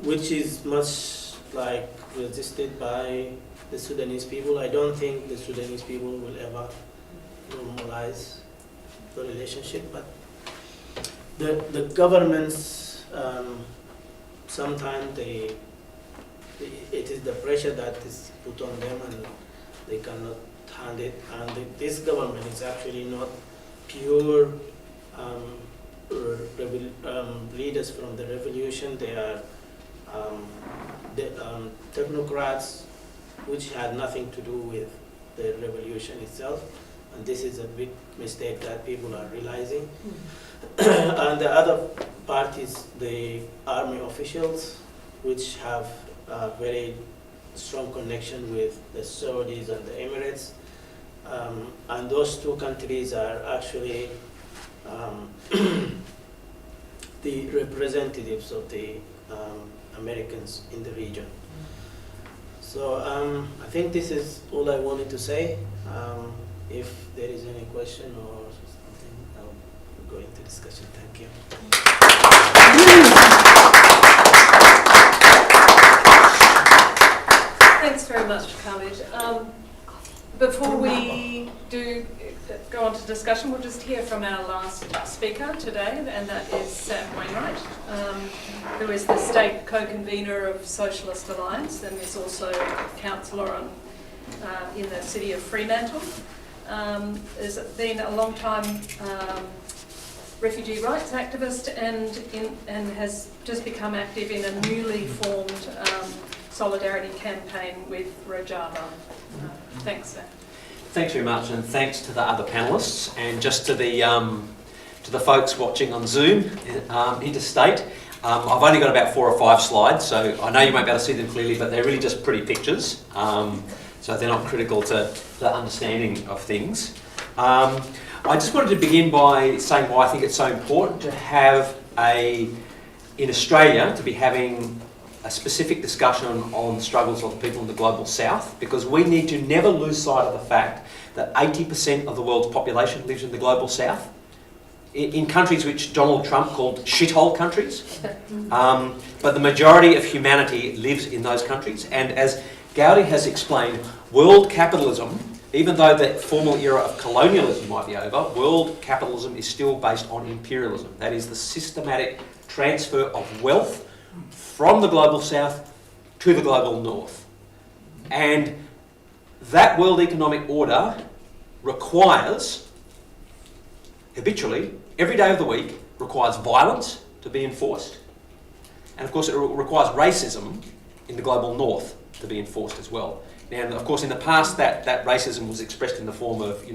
which is much resisted by the Sudanese people. I don't think the Sudanese people will ever normalize the relationship, but the governments sometimes it is the pressure that is put on them, and they cannot handle it. And this government is actually not pure leaders from the revolution. They are technocrats, which had nothing to do with the revolution itself. And this is a big mistake that people are realizing. And the other part is the army officials, which have a very strong connection with the Saudis and the Emirates. And those two countries are actually the representatives of the Americans in the region. So I think this is all I wanted to say. If there is any question or something, I'll go into discussion. Thank you. Thanks very much, Khalid. Before we do go on to discussion, we'll just hear from our last speaker today, and that is Sam Wainwright, who is the state co-convener of Socialist Alliance and is also a councillor in the city of Fremantle. Has been a long time refugee rights activist and has just become active in a newly formed solidarity campaign with Rojava. Thanks, Sam. Thanks very much, and thanks to the other panellists, and just to the folks watching on Zoom interstate. I've only got about 4 or 5 slides, so I know you won't be able to see them clearly, but they're really just pretty pictures, so they're not critical to the understanding of things. I just wanted to begin by saying why I think it's so important to have in Australia, to be having a specific discussion on the struggles of the people in the global south, because we need to never lose sight of the fact that 80% of the world's population lives in the global south, in countries which Donald Trump called shithole countries. But the majority of humanity lives in those countries, and as Gauri has explained, world capitalism, even though the formal era of colonialism might be over, world capitalism is still based on imperialism. That is the systematic transfer of wealth from the global south to the global north. And that world economic order requires, habitually, every day of the week, requires violence to be enforced. And of course it requires racism in the global north to be enforced as well. Now, of course, in the past that racism was expressed in the form of,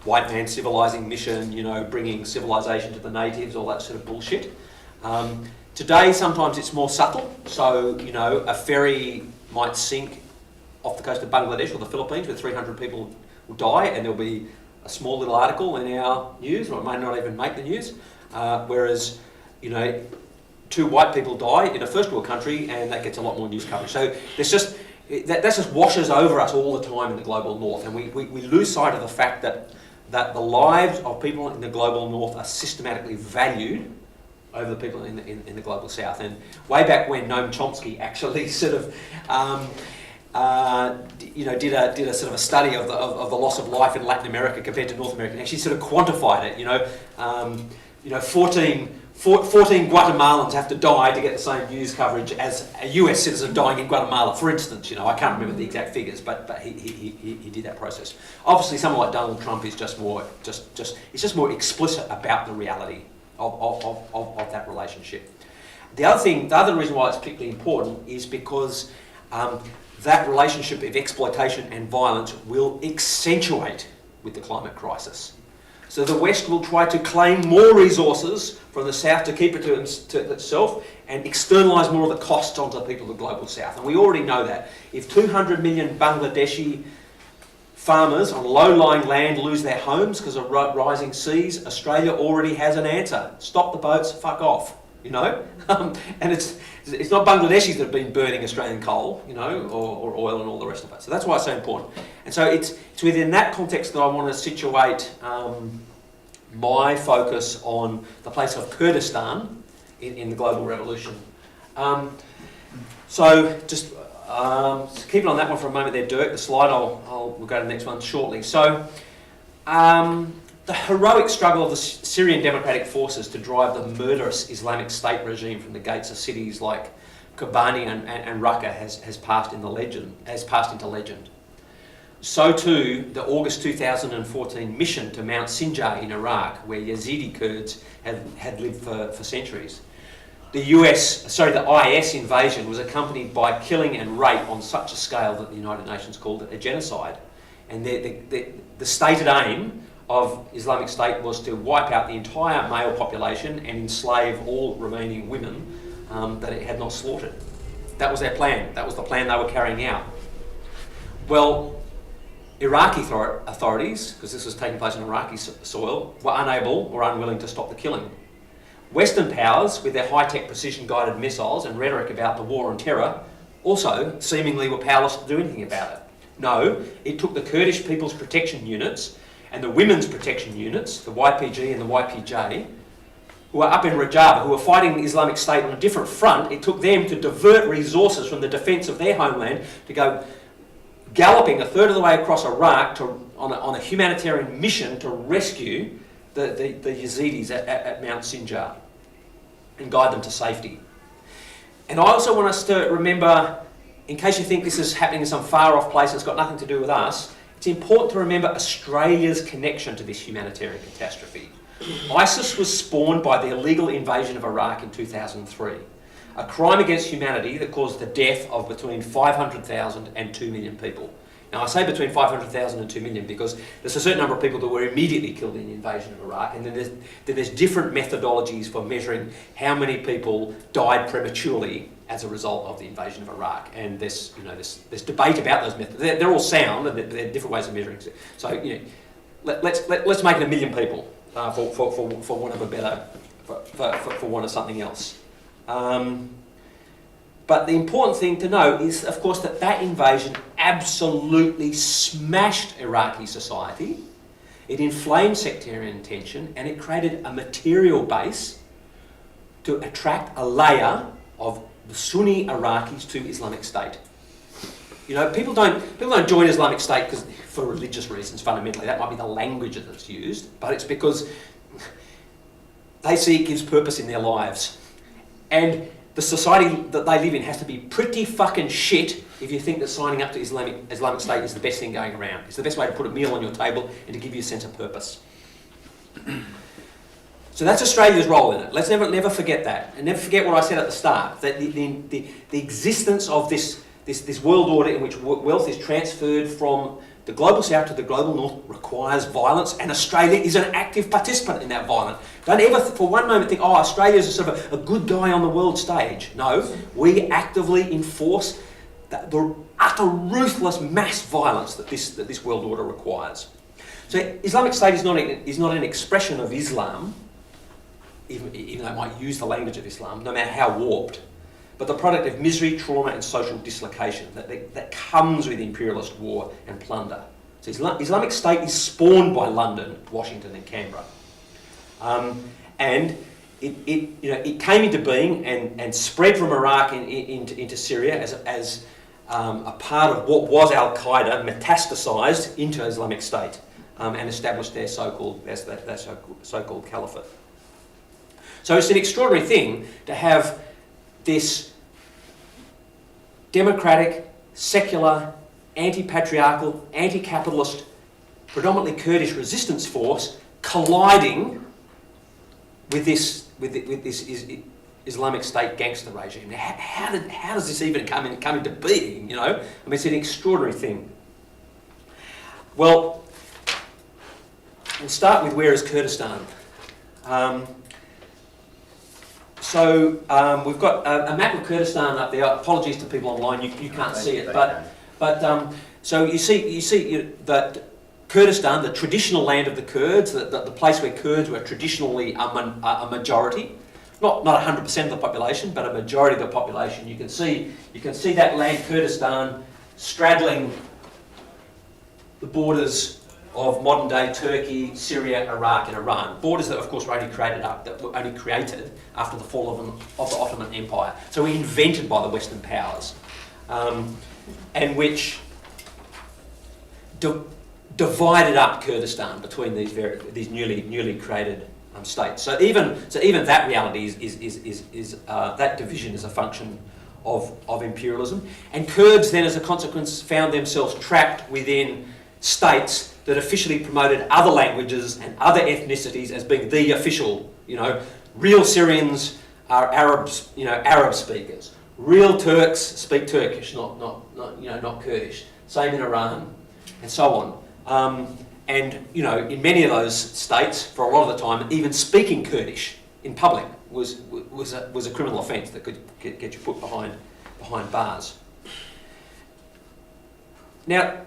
white man civilizing mission, bringing civilization to the natives, all that sort of bullshit. Today, sometimes it's more subtle. So, a ferry might sink off the coast of Bangladesh or the Philippines where 300 people will die, and there'll be a small little article in our news, or it may not even make the news. Whereas, 2 white people die in a first world country, and that gets a lot more news coverage. So there's just that just washes over us all the time in the global north, and we lose sight of the fact that the lives of people in the global north are systematically valued over the people in the global south. And way back when Noam Chomsky actually sort of did a sort of a study of the loss of life in Latin America compared to North America, and actually sort of quantified it. 14 Guatemalans have to die to get the same news coverage as a US citizen dying in Guatemala, for instance. I can't remember the exact figures, but he did that process. Obviously, someone like Donald Trump is just more explicit about the reality of that relationship. The other reason why it's particularly important is because that relationship of exploitation and violence will accentuate with the climate crisis. So the West will try to claim more resources from the South to keep it to itself and externalise more of the costs onto the people of the global South. And we already know that. If 200 million Bangladeshi farmers on low-lying land lose their homes because of rising seas, Australia already has an answer. Stop the boats, fuck off, And it's not Bangladeshis that have been burning Australian coal, or oil and all the rest of it. So that's why it's so important. And so it's within that context that I want to situate my focus on the place of Kurdistan in the global revolution. So just keep it on that one for a moment there, Dirk. The slide, we'll go to the next one shortly. So the heroic struggle of the Syrian democratic forces to drive the murderous Islamic State regime from the gates of cities like Kobani and Raqqa has passed into legend. So too, the August 2014 mission to Mount Sinjar in Iraq, where Yazidi Kurds had lived for centuries. the IS invasion was accompanied by killing and rape on such a scale that the United Nations called it a genocide. And the stated aim of Islamic State was to wipe out the entire male population and enslave all remaining women that it had not slaughtered. That was their plan. That was the plan they were carrying out. Well, Iraqi authorities, because this was taking place on Iraqi soil, were unable or unwilling to stop the killing. Western powers, with their high-tech precision-guided missiles and rhetoric about the war on terror, also seemingly were powerless to do anything about it. No, it took the Kurdish People's Protection Units and the Women's Protection Units, the YPG and the YPJ, who were up in Rojava, who were fighting the Islamic State on a different front. It took them to divert resources from the defence of their homeland to go galloping a third of the way across Iraq on a humanitarian mission to rescue the Yazidis at Mount Sinjar and guide them to safety. And I also want us to remember, in case you think this is happening in some far-off place and it's got nothing to do with us, it's important to remember Australia's connection to this humanitarian catastrophe. ISIS was spawned by the illegal invasion of Iraq in 2003, a crime against humanity that caused the death of between 500,000 and 2 million people. Now, I say between 500,000 and 2 million because there's a certain number of people that were immediately killed in the invasion of Iraq, and then there's different methodologies for measuring how many people died prematurely as a result of the invasion of Iraq. And there's debate about those methods. They're all sound, and they're different ways of measuring. So let's make it 1 million people for want of a better, for want of something else. But the important thing to know is, of course, that invasion absolutely smashed Iraqi society. It inflamed sectarian tension, and it created a material base to attract a layer of the Sunni Iraqis to Islamic State. You know, people don't join Islamic State because for religious reasons, fundamentally. That might be the language that's used, but it's because they see it gives purpose in their lives. And the society that they live in has to be pretty fucking shit if you think that signing up to Islamic State is the best thing going around. It's the best way to put a meal on your table and to give you a sense of purpose. So that's Australia's role in it. Let's never forget that. And never forget what I said at the start, that the existence of this world order in which wealth is transferred from the global south to the global north requires violence, and Australia is an active participant in that violence. Don't ever for one moment think, Australia is a sort of a good guy on the world stage. No, we actively enforce the utter ruthless mass violence that this world order requires. So Islamic State is not an expression of Islam, even though it might use the language of Islam, no matter how warped, but the product of misery, trauma and social dislocation that comes with imperialist war and plunder. So Islamic State is spawned by London, Washington and Canberra. And it came into being and spread from Iraq into Syria as a part of what was Al-Qaeda metastasised into Islamic State and established their so-called caliphate. So it's an extraordinary thing to have this democratic, secular, anti-patriarchal, anti-capitalist, predominantly Kurdish resistance force colliding with this Islamic State gangster regime. Now, how does this even come into being? You know, I mean, it's an extraordinary thing. Well, we'll start with where is Kurdistan. So we've got a map of Kurdistan up there. Apologies to people online, you can't see it, but so you see that Kurdistan, the traditional land of the Kurds, the place where Kurds were traditionally a majority, not 100% of the population, but a majority of the population. You can see that land, Kurdistan, straddling the borders of modern-day Turkey, Syria, Iraq, and Iran. Borders that, of course, were only created after the fall of the Ottoman Empire. So we invented by the Western powers, and which divided up Kurdistan between these newly created states. So even that reality is that division is a function of imperialism, and Kurds then, as a consequence, found themselves trapped within states that officially promoted other languages and other ethnicities as being the official, real Syrians, are Arabs, Arab speakers. Real Turks speak Turkish, not Kurdish. Same in Iran, and so on. And in many of those states, for a lot of the time, even speaking Kurdish in public was a criminal offence that could get you put behind bars. Now,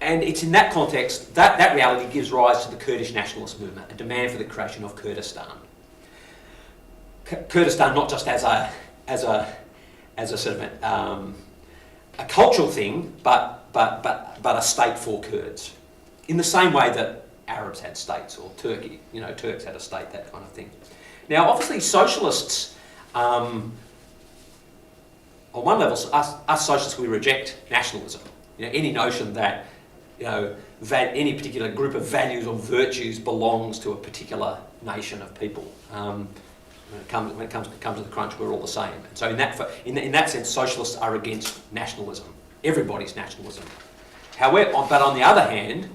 and it's in that context that reality gives rise to the Kurdish nationalist movement, a demand for the creation of Kurdistan. Kurdistan not just as a sort of a cultural thing, but a state for Kurds, in the same way that Arabs had states, or Turks had a state, that kind of thing. Now, obviously, socialists, on one level, us socialists, we reject nationalism. Any notion that any particular group of values or virtues belongs to a particular nation of people. When it comes to the crunch, we're all the same. And so in that sense, socialists are against nationalism, everybody's nationalism. However, but on the other hand,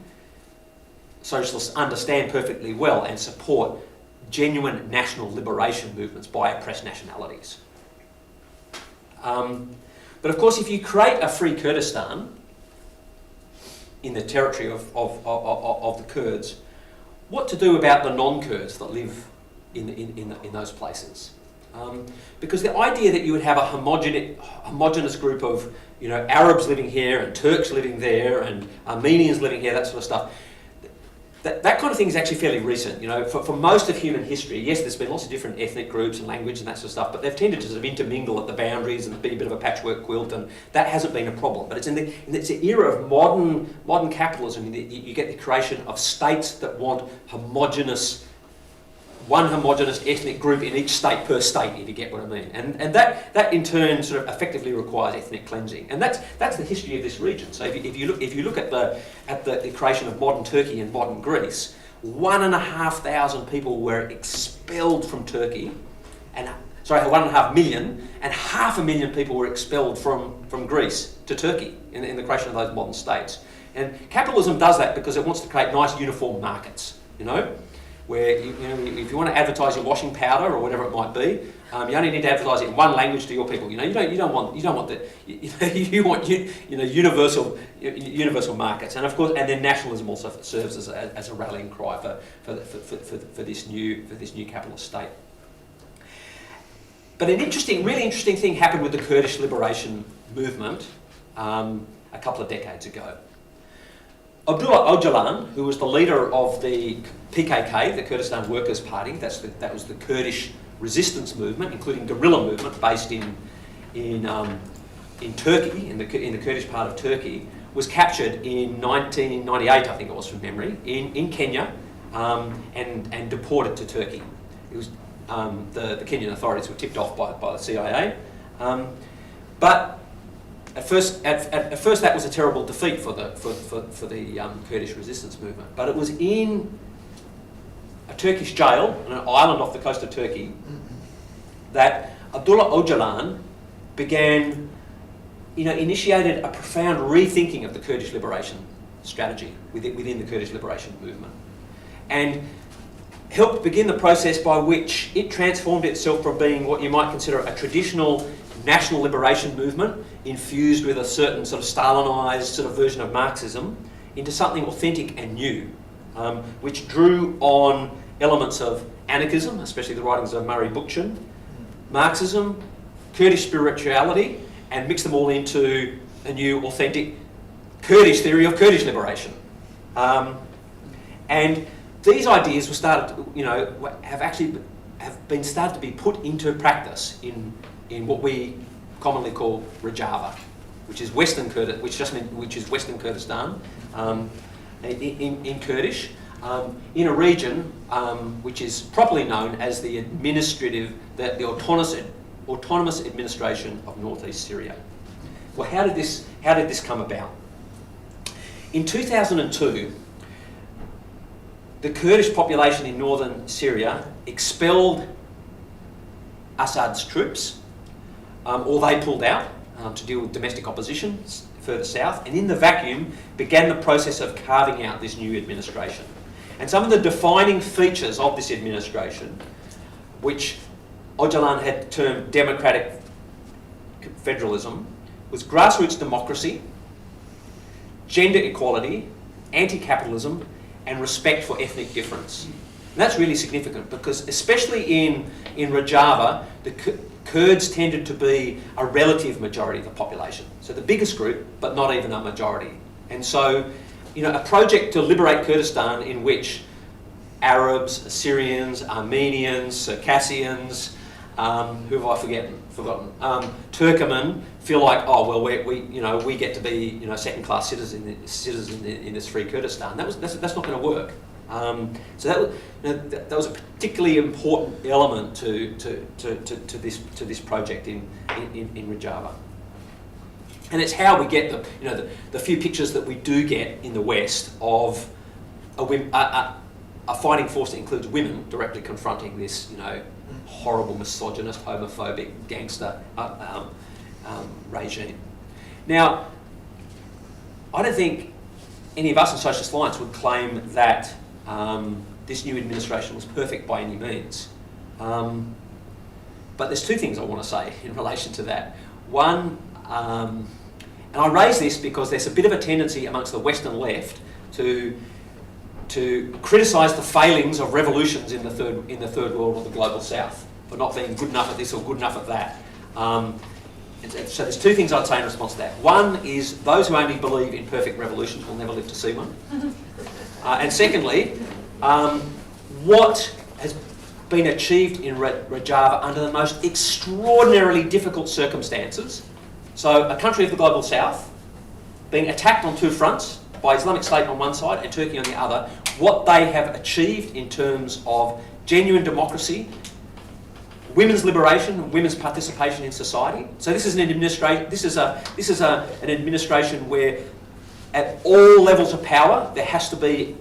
socialists understand perfectly well and support genuine national liberation movements by oppressed nationalities. But of course, if you create a free Kurdistan in the territory of the Kurds, what to do about the non-Kurds that live in those places? Because the idea that you would have a homogenous group of Arabs living here and Turks living there and Armenians living here, that sort of stuff, that kind of thing is actually fairly recent. For most of human history, yes, there's been lots of different ethnic groups and language and that sort of stuff, but they've tended to sort of intermingle at the boundaries and be a bit of a patchwork quilt, and that hasn't been a problem. But it's in the era of modern capitalism that you get the creation of states that want one homogenous ethnic group in each state per state, if you get what I mean. And that in turn sort of effectively requires ethnic cleansing. And that's the history of this region. So if you look at the creation of modern Turkey and modern Greece, 1,500 people were expelled from Turkey, 1.5 million, and 500,000 people were expelled from Greece to Turkey in the creation of those modern states. And capitalism does that because it wants to create nice uniform markets, where if you want to advertise your washing powder or whatever it might be, you only need to advertise it in one language to your people. You want universal markets, and of course, and then nationalism also serves as a rallying cry for this new capitalist state. But really interesting thing happened with the Kurdish liberation movement a couple of decades ago. Abdullah Öcalan, who was the leader of the PKK, the Kurdistan Workers' Party, that was the Kurdish resistance movement, including guerrilla movement based in Turkey, in the Kurdish part of Turkey, was captured in 1998, I think it was from memory, in Kenya, and deported to Turkey. It was the Kenyan authorities were tipped off by the CIA, but. At first, that was a terrible defeat for the Kurdish resistance movement. But it was in a Turkish jail on an island off the coast of Turkey that Abdullah Öcalan initiated a profound rethinking of the Kurdish liberation strategy within the Kurdish liberation movement, and helped begin the process by which it transformed itself from being what you might consider a traditional national liberation movement infused with a certain sort of Stalinised sort of version of Marxism into something authentic and new, which drew on elements of anarchism, especially the writings of Murray Bookchin, Marxism, Kurdish spirituality, and mixed them all into a new authentic Kurdish theory of Kurdish liberation. And these ideas were started, have been started to be put into practice in what we commonly call Rojava, which is Western Kurdistan, in Kurdish, in a region which is properly known as the autonomous administration of northeast Syria. Well, how did this come about? In 2002, the Kurdish population in northern Syria expelled Assad's troops, or they pulled out to deal with domestic opposition further south, and in the vacuum began the process of carving out this new administration. And some of the defining features of this administration, which Öcalan had termed democratic federalism was grassroots democracy, gender equality, anti-capitalism, and respect for ethnic difference. And that's really significant because especially in Rojava, the Kurds tended to be a relative majority of the population. So the biggest group, but not even a majority. And so, you know, a project to liberate Kurdistan in which Arabs, Assyrians, Armenians, Circassians, who have I forgotten? Turkmen feel like, oh well, we get to be second-class citizens in this free Kurdistan. That's not going to work. So that was a particularly important element to this project in Rojava. And it's how we get the few pictures that we do get in the West of a fighting force that includes women directly confronting this horrible, misogynist, homophobic, gangster regime. Now, I don't think any of us in Socialist Alliance would claim that this new administration was perfect by any means. But there's two things I want to say in relation to that. One, and I raise this because there's a bit of a tendency amongst the Western left to criticise the failings of revolutions in the third world or the global South for not being good enough at this or good enough at that. So there's two things I'd say in response to that. One is those who only believe in perfect revolutions will never live to see one. And secondly, what has been achieved in Rojava under the most extraordinarily difficult circumstances. So a country of the global South being attacked on two fronts, by Islamic State on one side and Turkey on the other, what they have achieved in terms of genuine democracy, women's liberation and women's participation in society. So this is an administration where at all levels of power there has to be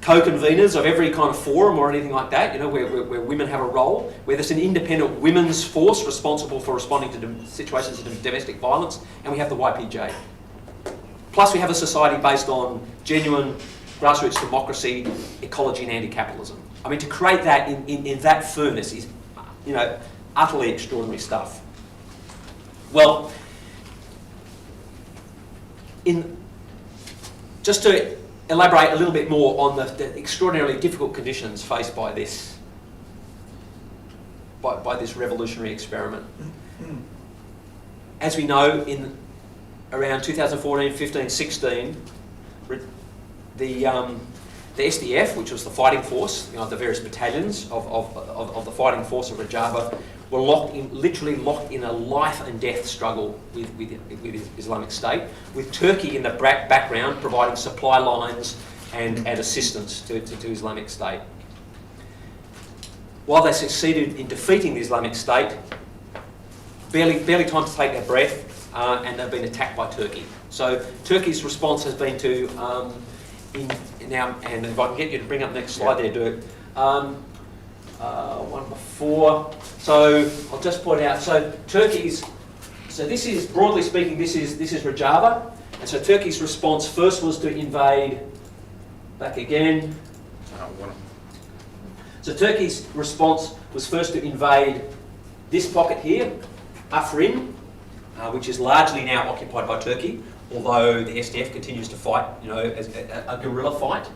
co-conveners of every kind of forum or anything like that, where women have a role, where there's an independent women's force responsible for responding to situations of domestic violence, and we have the YPJ. Plus we have a society based on genuine grassroots democracy, ecology and anti-capitalism. I mean, to create that in that firmness is, utterly extraordinary stuff. Well, just to elaborate a little bit more on the extraordinarily difficult conditions faced by this revolutionary experiment. As we know, in around 2014, 15, 16, the SDF, which was the fighting force, the various battalions of the fighting force of Rojava, were literally locked in a life and death struggle with Islamic State, with Turkey in the background providing supply lines and assistance to Islamic State. While they succeeded in defeating the Islamic State, barely time to take their breath, and they've been attacked by Turkey. So Turkey's response has been to, now, and if I can get you to bring up the next slide there, Dirk. One before. So I'll just point out. So this is, broadly speaking, this is Rojava, and so Turkey's response first was to invade. Back again. So Turkey's response was first to invade this pocket here, Afrin, which is largely now occupied by Turkey, although the SDF continues to fight, as a guerrilla fight.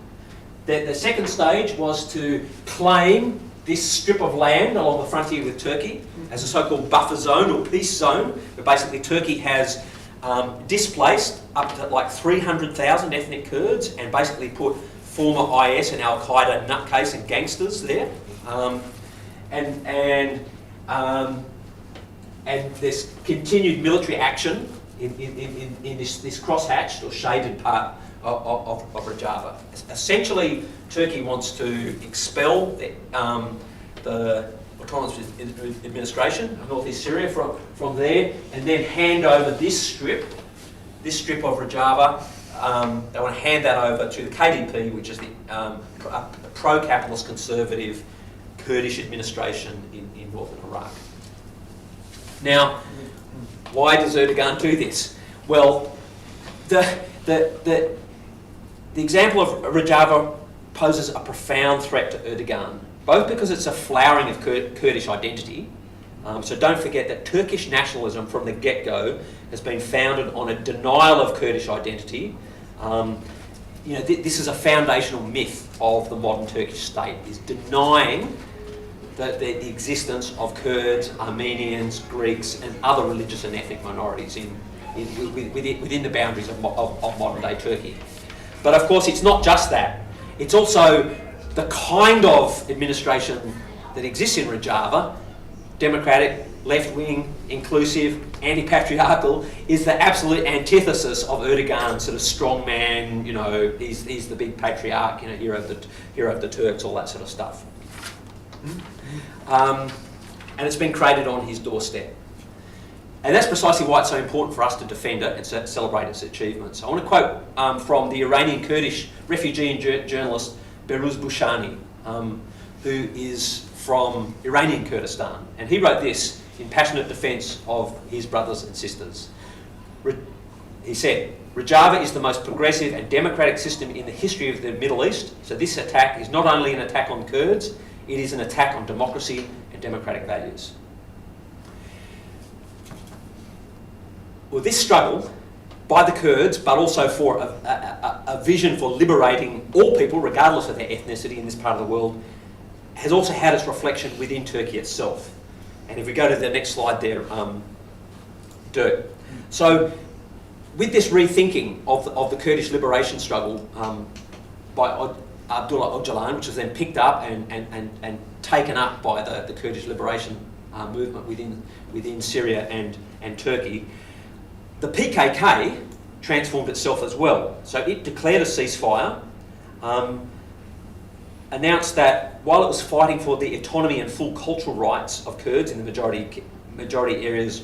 The second stage was to claim this strip of land along the frontier with Turkey as a so-called buffer zone or peace zone, where basically Turkey has displaced up to like 300,000 ethnic Kurds and basically put former IS and Al-Qaeda nutcase and gangsters there. And there's continued military action in this cross-hatched or shaded part of Rojava. Essentially, Turkey wants to expel the autonomous administration of northeast Syria from there, and then hand over this strip of Rojava. They want to hand that over to the KDP, which is the pro-capitalist conservative Kurdish administration in northern Iraq. Now, why does Erdogan do this? Well, the example of Rojava poses a profound threat to Erdogan both because it's a flowering of Kurdish identity. So don't forget that Turkish nationalism from the get-go has been founded on a denial of Kurdish identity. This is a foundational myth of the modern Turkish state, is denying the existence of Kurds, Armenians, Greeks and other religious and ethnic minorities within the boundaries of modern-day Turkey. But of course it's not just that. It's also the kind of administration that exists in Rojava, democratic, left-wing, inclusive, anti-patriarchal, is the absolute antithesis of Erdogan's sort of strong man, he's the big patriarch, hero of the Turks, all that sort of stuff. And it's been created on his doorstep. And that's precisely why it's so important for us to defend it and celebrate its achievements. I want to quote from the Iranian Kurdish refugee and journalist Behruz Boushani, who is from Iranian Kurdistan, and he wrote this in passionate defence of his brothers and sisters. He said, "Rojava is the most progressive and democratic system in the history of the Middle East, so this attack is not only an attack on Kurds, it is an attack on democracy and democratic values." Well, this struggle by the Kurds, but also for a vision for liberating all people, regardless of their ethnicity in this part of the world, has also had its reflection within Turkey itself. And if we go to the next slide there, Dirk. So with this rethinking of the Kurdish liberation struggle by Abdullah Öcalan, which was then picked up and taken up by the Kurdish liberation movement within Syria and Turkey, the PKK transformed itself as well. So it declared a ceasefire, announced that while it was fighting for the autonomy and full cultural rights of Kurds in the majority areas,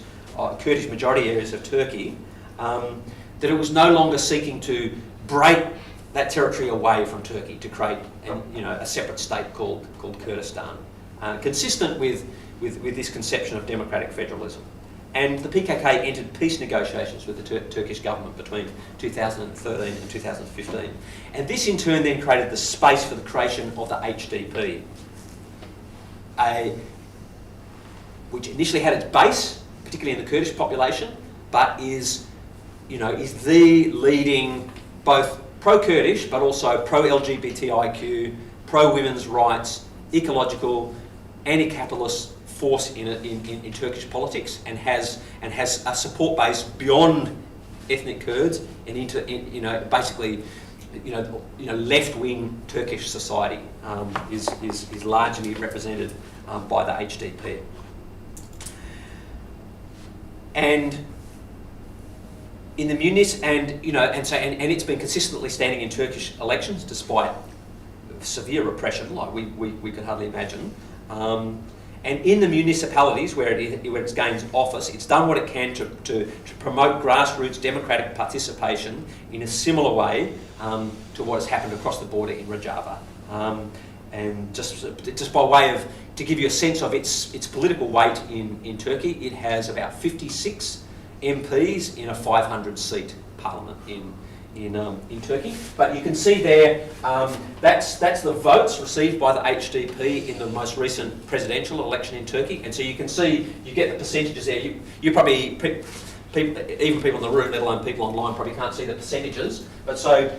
Kurdish majority areas of Turkey, that it was no longer seeking to break that territory away from Turkey to create a separate state called Kurdistan, consistent with this conception of democratic federalism. And the PKK entered peace negotiations with the Turkish government between 2013 and 2015. And this in turn then created the space for the creation of the HDP, which initially had its base, particularly in the Kurdish population, but is the leading both pro-Kurdish but also pro-LGBTIQ, pro-women's rights, ecological, anti-capitalist force in Turkish politics, and has a support base beyond ethnic Kurds and into basically left-wing Turkish society is largely represented by the HDP. And in the and it's been consistently standing in Turkish elections despite severe repression, like we could hardly imagine. And in the municipalities where it's gained office, it's done what it can to promote grassroots democratic participation in a similar way to what has happened across the border in Rojava. And just by way of, to give you a sense of its political weight in Turkey, it has about 56 MPs in a 500-seat parliament in Turkey. But you can see there, that's the votes received by the HDP in the most recent presidential election in Turkey. And so you can see, you get the percentages there. You probably, even people in the room, let alone people online, probably can't see the percentages. But so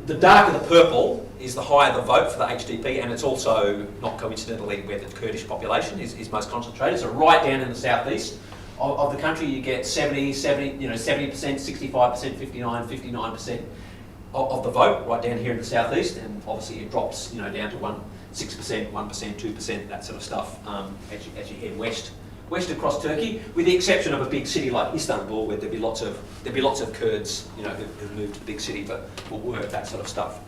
the darker the purple is the higher the vote for the HDP, and it's also, not coincidentally, where the Kurdish population is most concentrated. So right down in the southeast of the country, you get 70%, 65%, 59% of the vote right down here in the southeast, and obviously it drops, down to 6%, 1%, 2%, that sort of stuff as you head west across Turkey, with the exception of a big city like Istanbul, where there'd be lots of Kurds, who've moved to the big city for work, that sort of stuff.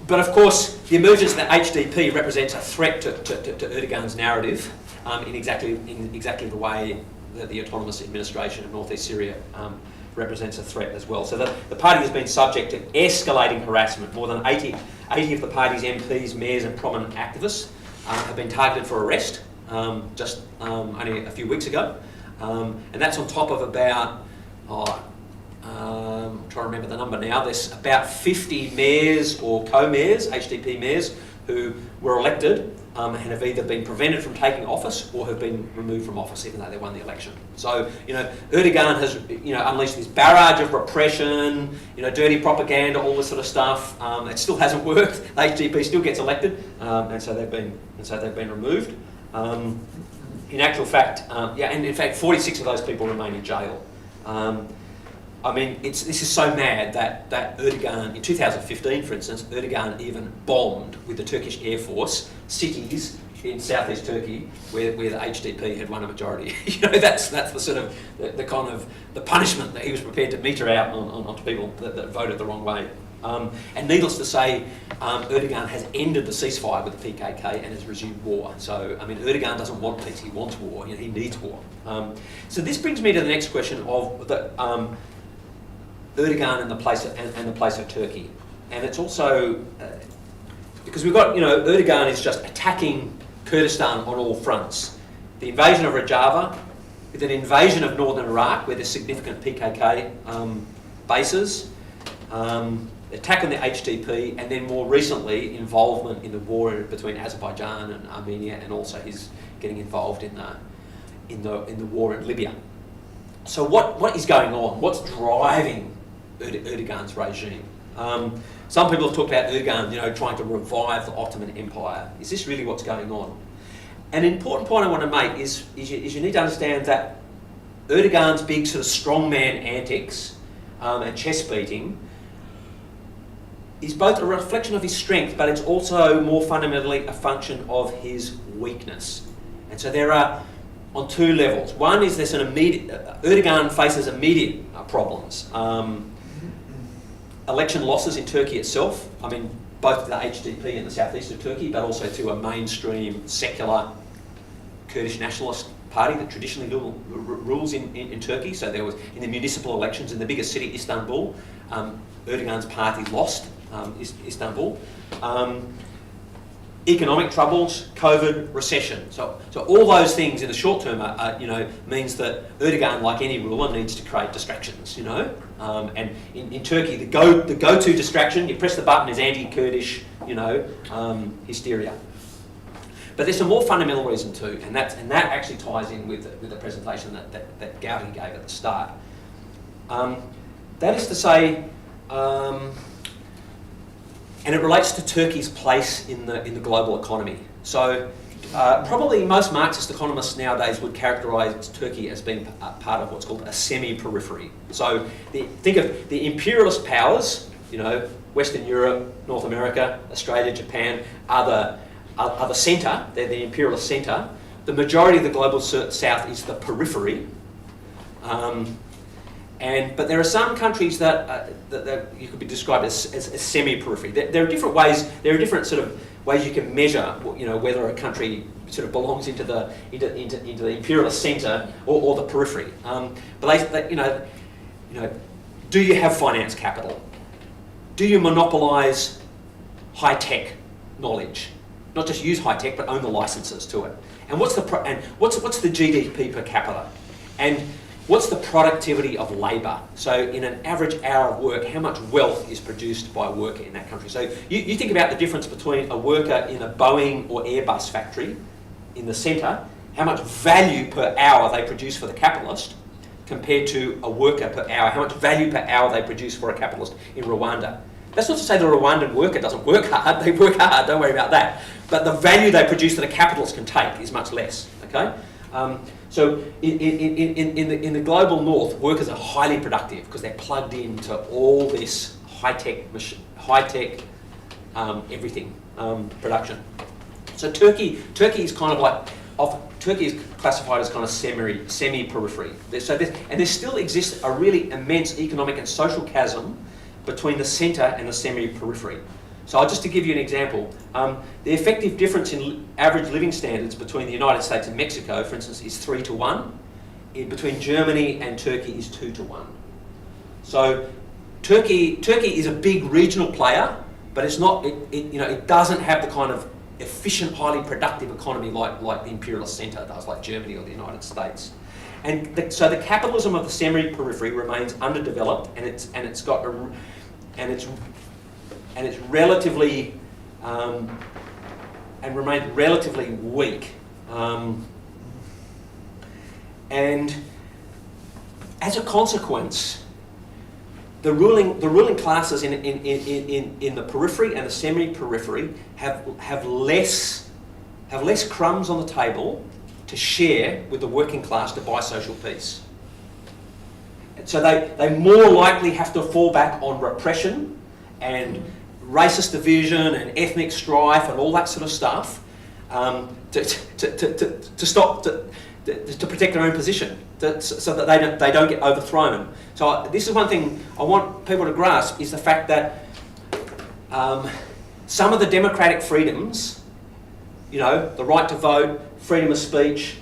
But of course, the emergence of the HDP represents a threat to Erdogan's narrative in exactly the way that the autonomous administration of northeast Syria represents a threat as well. So the party has been subject to escalating harassment. More than 80 of the party's MPs, mayors and prominent activists have been targeted for arrest just only a few weeks ago. And that's on top of about, I'm trying to trying to remember the number now, there's about 50 mayors or co-mayors, HDP mayors, who were elected and have either been prevented from taking office or have been removed from office even though they won the election. So, Erdogan has, unleashed this barrage of repression, dirty propaganda, all this sort of stuff. It still hasn't worked. The HDP still gets elected, and so they've been removed. In actual fact, and in fact, 46 of those people remain in jail. This is so mad that Erdogan, in 2015, for instance, Erdogan even bombed with the Turkish Air Force cities in southeast Turkey where the HDP had won a majority. That's the sort of the kind of the punishment that he was prepared to meter out onto people that voted the wrong way. And needless to say, Erdogan has ended the ceasefire with the PKK and has resumed war. So, Erdogan doesn't want peace, he wants war, he needs war. So this brings me to the next question of the Erdogan and the place of Turkey. And it's also, because we've got, Erdogan is just attacking Kurdistan on all fronts. The invasion of Rojava, with an invasion of northern Iraq, where there's significant PKK bases, attack on the HDP, and then more recently involvement in the war between Azerbaijan and Armenia, and also his getting involved in the war in Libya. So what is going on? What's driving Erdogan's regime? Some people have talked about Erdogan, trying to revive the Ottoman Empire. Is this really what's going on? An important point I want to make is you need to understand that Erdogan's big sort of strongman antics and chest beating is both a reflection of his strength, but it's also more fundamentally a function of his weakness. And so there are, on two levels. One is there's an immediate, Erdogan faces immediate problems. Election losses in Turkey itself, both the HDP in the southeast of Turkey, but also to a mainstream secular Kurdish nationalist party that traditionally rules in Turkey. So there was, in the municipal elections in the biggest city, Istanbul, Erdogan's party lost Istanbul. Economic troubles, COVID, recession. So all those things in the short term means that Erdogan, like any ruler, needs to create distractions, And in Turkey, the go-to distraction, you press the button, is anti-Kurdish, hysteria. But there's a more fundamental reason too, and that actually ties in with the presentation that Gauri gave at the start. That is to say, and it relates to Turkey's place in the global economy. So probably most Marxist economists nowadays would characterise Turkey as being part of what's called a semi-periphery. So think of the imperialist powers, Western Europe, North America, Australia, Japan, are the centre, they're the imperialist centre. The majority of the global south is the periphery. But there are some countries that you could be described as semi-periphery. There are different ways. There are different sort of ways you can measure, whether a country sort of belongs into the imperialist centre or the periphery. Do you have finance capital? Do you monopolise high-tech knowledge? Not just use high-tech, but own the licenses to it. And what's the GDP per capita? And what's the productivity of labour? So in an average hour of work, how much wealth is produced by a worker in that country? So you think about the difference between a worker in a Boeing or Airbus factory in the centre, how much value per hour they produce for the capitalist, compared to a worker per hour, how much value per hour they produce for a capitalist in Rwanda. That's not to say the Rwandan worker doesn't work hard, they work hard, don't worry about that. But the value they produce that a capitalist can take is much less, okay? So in the global north, workers are highly productive because they're plugged into all this high-tech everything production. So Turkey is kind of like, Turkey is classified as kind of semi-periphery. And there still exists a really immense economic and social chasm between the centre and the semi-periphery. So just to give you an example, the effective difference in average living standards between the United States and Mexico, for instance, is 3-to-1. Between Germany and Turkey is 2-to-1. So Turkey is a big regional player, but it's not. It doesn't have the kind of efficient, highly productive economy like the imperialist centre does, like Germany or the United States. so the capitalism of the semi-periphery remains underdeveloped, and it's relatively and remains relatively weak. And as a consequence, the ruling classes in the periphery and the semi-periphery have less crumbs on the table to share with the working class to buy social peace. And so they more likely have to fall back on repression and racist division and ethnic strife and all that sort of stuff to protect their own position, so that they don't get overthrown. So this is one thing I want people to grasp, is the fact that some of the democratic freedoms, the right to vote, freedom of speech,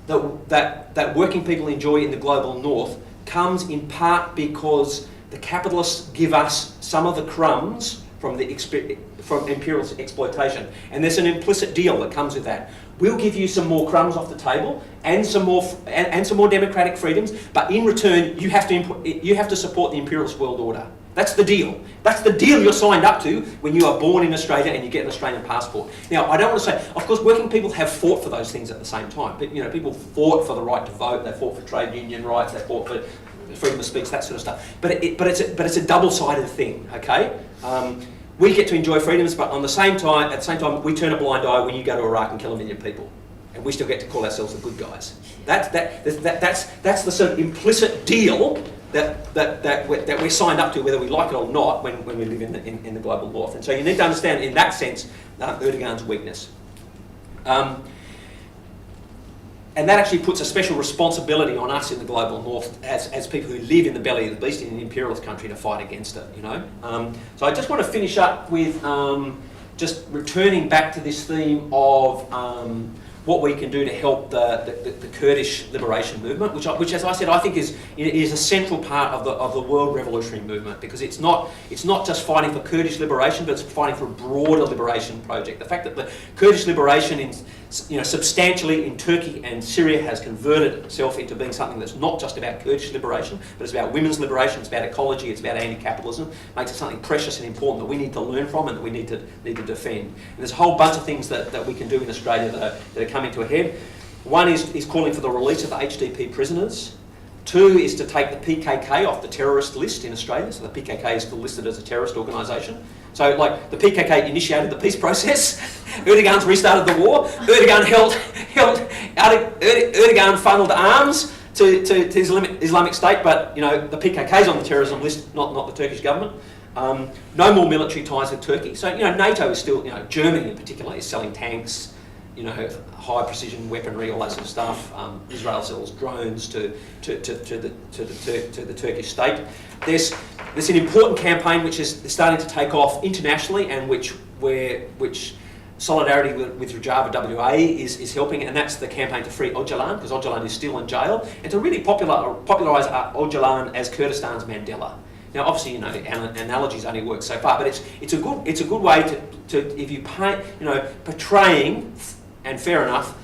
that working people enjoy in the global north, comes in part because the capitalists give us some of the crumbs from imperial exploitation, and there's an implicit deal that comes with that. We'll give you some more crumbs off the table and some more democratic freedoms, but in return you have to support the imperialist world order. That's the deal. That's the deal you're signed up to when you are born in Australia and you get an Australian passport. Now, I don't want to say, of course, working people have fought for those things at the same time. But, people fought for the right to vote, they fought for trade union rights, they fought for freedom of speech, that sort of stuff. But it's a double-sided thing, okay? We get to enjoy freedoms, but at the same time, we turn a blind eye when you go to Iraq and kill 1 million people, and we still get to call ourselves the good guys. That's the sort of implicit deal that we're signed up to, whether we like it or not, when we live in the global north. And so you need to understand, in that sense, Erdogan's weakness. And that actually puts a special responsibility on us in the global north as people who live in the belly of the beast in an imperialist country to fight against it, So I just want to finish up with just returning back to this theme of what we can do to help the Kurdish liberation movement, which, as I said, I think is a central part of the world revolutionary movement, because it's not just fighting for Kurdish liberation, but it's fighting for a broader liberation project. The fact that the Kurdish liberation substantially in Turkey and Syria has converted itself into being something that's not just about Kurdish liberation, but it's about women's liberation, it's about ecology, it's about anti-capitalism, makes it something precious and important that we need to learn from and that we need to defend. And there's a whole bunch of things that we can do in Australia that are coming to a head. One is calling for the release of the HDP prisoners. 2 is to take the PKK off the terrorist list in Australia, so the PKK is still listed as a terrorist organisation. So, the PKK initiated the peace process. Erdogan's restarted the war. Erdogan funneled arms to Islamic State, but the PKK's on the terrorism list, not the Turkish government. No more military ties with Turkey. So NATO is still, Germany in particular is selling tanks, high precision weaponry, all that sort of stuff. Israel sells drones to the Turkish state. There's an important campaign which is starting to take off internationally, and which Solidarity with Rojava WA is helping, and that's the campaign to free Öcalan, because Öcalan is still in jail, and to really popularise Öcalan as Kurdistan's Mandela. Now, obviously, analogies only work so far, but it's a good way to if you paint, portraying, and fair enough,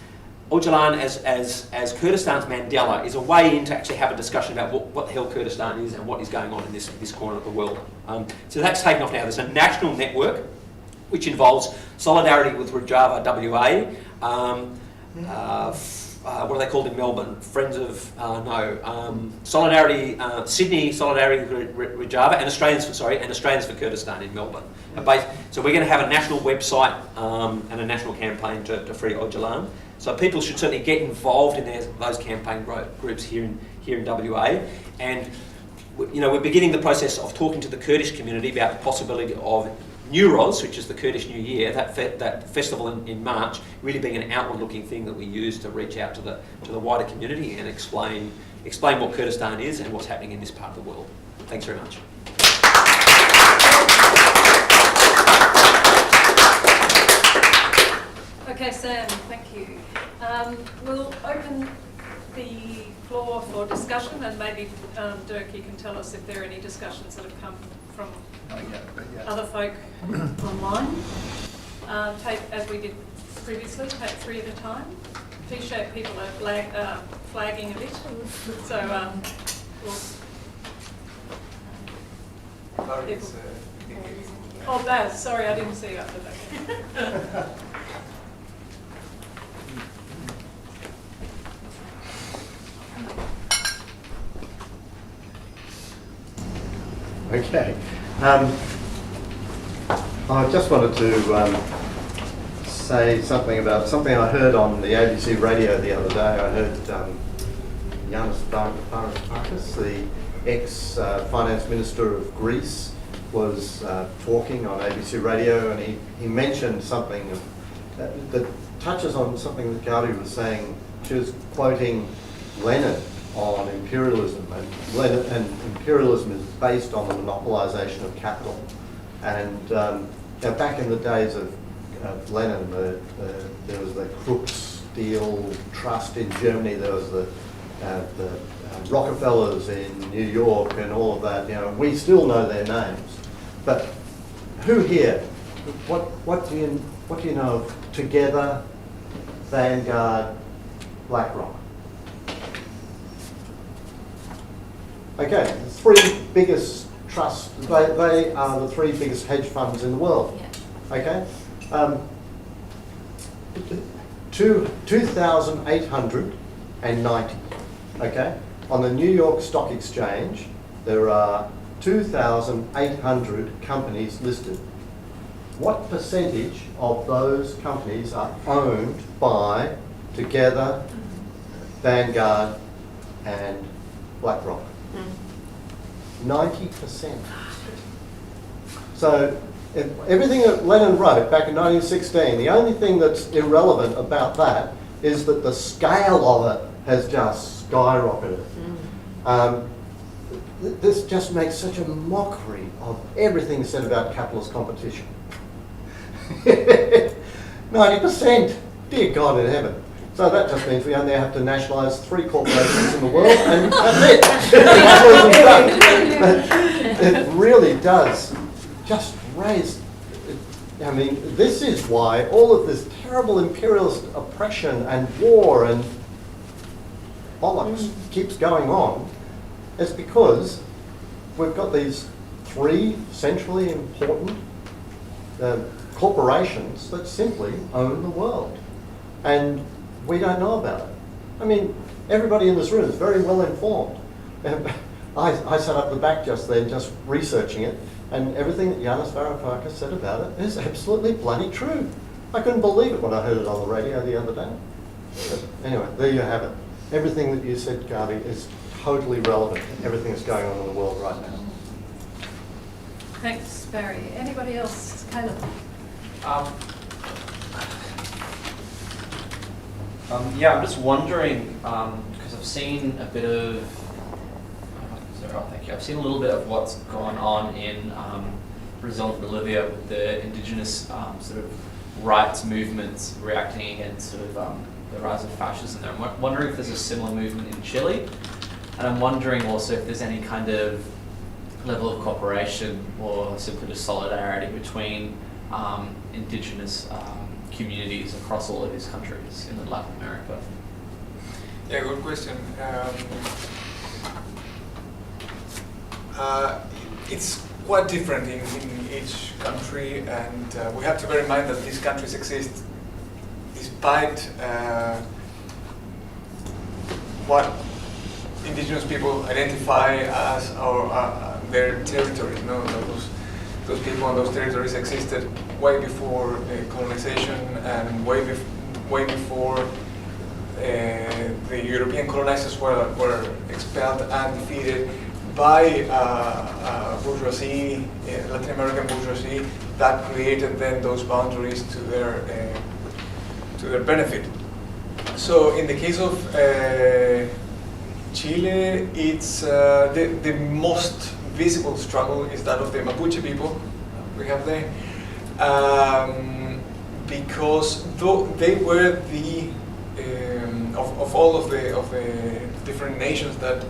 Öcalan as Kurdistan's Mandela is a way in to actually have a discussion about what the hell Kurdistan is and what is going on in this corner of the world. So that's taken off now. There's a national network which involves Solidarity with Rojava WA, what are they called in Melbourne? Solidarity, Sydney Solidarity with Rojava, and Australians for Kurdistan in Melbourne. So we're going to have a national website and a national campaign to free Öcalan. So people should certainly get involved in those campaign groups here in WA, and we're beginning the process of talking to the Kurdish community about the possibility of Neuroz, which is the Kurdish New Year, that festival in March, really being an outward-looking thing that we use to reach out to the wider community and explain what Kurdistan is and what's happening in this part of the world. Thanks very much. Okay, Sam, thank you. We'll open the floor for discussion, and maybe Dirk, you can tell us if there are any discussions that have come from other folk online. Take, as we did previously, take 3 at a time. T-shirt people are flagging a bit, so we'll... Oh, Baz, sorry, I didn't see you up there. Okay. I just wanted to say something about something I heard on the ABC radio the other day. I heard Yanis Varoufakis, the ex-finance minister of Greece, was talking on ABC radio, and he mentioned something that touches on something that Gauri was saying. She was quoting Lenin on imperialism, and imperialism is based on the monopolization of capital. And back in the days of Lenin, there was the Crookes Steel Trust in Germany, there was the Rockefellers in New York, and all of that. You know, we still know their names. But who here? What do you know of Together, Vanguard, BlackRock? Okay, the three biggest trusts, they are the three biggest hedge funds in the world. Yeah. Okay? 2,890, okay? On the New York Stock Exchange, there are 2,800 companies listed. What percentage of those companies are owned by Together, Vanguard, and BlackRock? 90%. So everything that Lenin wrote back in 1916, the only thing that's irrelevant about that is that the scale of it has just skyrocketed. This just makes such a mockery of everything said about capitalist competition. 90%, dear God in heaven. So that just means we only have to nationalise 3 corporations in the world, and that's it. But it really does just raise. I mean, this is why all of this terrible imperialist oppression and war and bollocks keeps going on. It's because we've got these 3 centrally important corporations that simply own the world. And we don't know about it. I mean, everybody in this room is very well informed. I sat up the back just then, just researching it, and everything that Yanis Varoufakis said about it is absolutely bloody true. I couldn't believe it when I heard it on the radio the other day. But anyway, there you have it. Everything that you said, Gauri, is totally relevant to everything that's going on in the world right now. Thanks, Barry. Anybody else? Caleb? Yeah, I'm just wondering, because I've seen a bit of, I've seen a little bit of what's gone on in Brazil and Bolivia with the indigenous sort of rights movements reacting against sort of the rise of fascism there. I'm wondering if there's a similar movement in Chile, and I'm wondering also if there's any kind of level of cooperation or simply just solidarity between indigenous communities across all of these countries in Latin America. Yeah, good question. It's quite different in each country, and we have to bear in mind that these countries exist despite what indigenous people identify as their territory. No, those people on those territories existed way before colonization and way before the European colonizers were expelled and defeated by bourgeoisie, Latin American bourgeoisie, that created then those boundaries to their benefit. So in the case of Chile, it's the most visible struggle is that of the Mapuche people we have there, because though they were the of all of the different nations that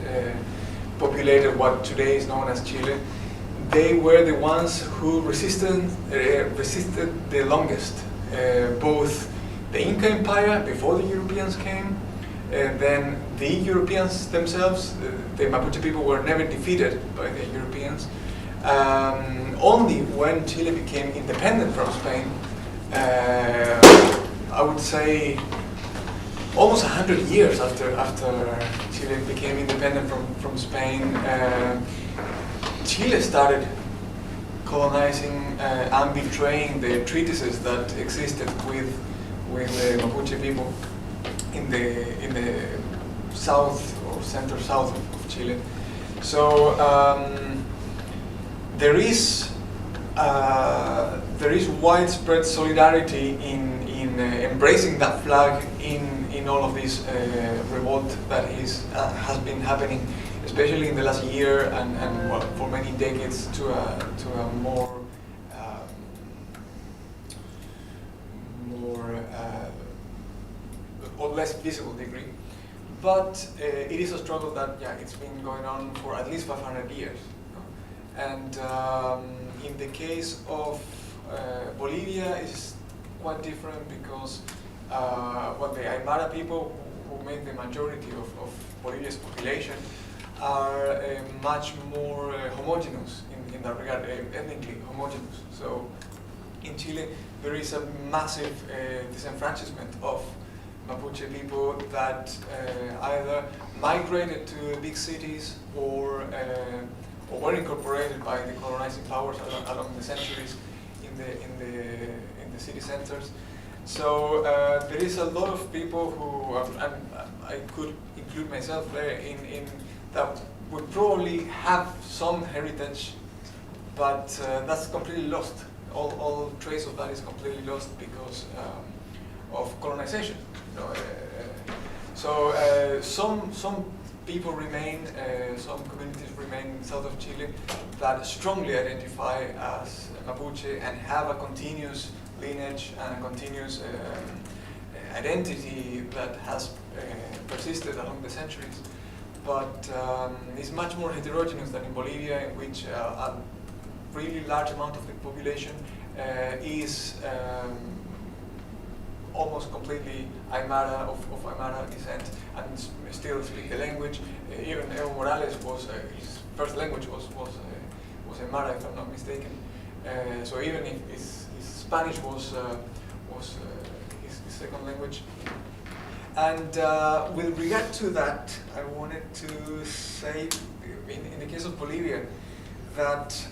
populated what today is known as Chile, they were the ones who resisted the longest, both the Inca Empire before the Europeans came. Then the Europeans themselves, the Mapuche people were never defeated by the Europeans. Only when Chile became independent from Spain, I would say almost 100 years after Chile became independent from Spain, Chile started colonizing and betraying the treaties that existed with the Mapuche people in the south or center-south of Chile. So there is widespread solidarity in embracing that flag in all of this revolt that has been happening, especially in the last year and well, for many decades, to a more or less visible degree. But it is a struggle that it's been going on for at least 500 years. And in the case of Bolivia, it's quite different because the Aymara people, who make the majority of Bolivia's population, are much more homogeneous in that regard, ethnically homogeneous. So in Chile, there is a massive disenfranchisement of Mapuche people that either migrated to big cities or were incorporated by the colonizing powers along the centuries in the city centers. So there is a lot of people who, and I could include myself there, in that would probably have some heritage, but that's completely lost. All trace of that is completely lost because of colonization. So some people remain, some communities remain south of Chile that strongly identify as Mapuche and have a continuous lineage and a continuous identity that has persisted along the centuries. But it's much more heterogeneous than in Bolivia, in which a really large amount of the population is almost completely Aymara, of Aymara descent, and still speak the language. Even Evo Morales his first language was Aymara, if I'm not mistaken. So even if his Spanish was his second language. And with regard to that, I wanted to say, in the case of Bolivia, that,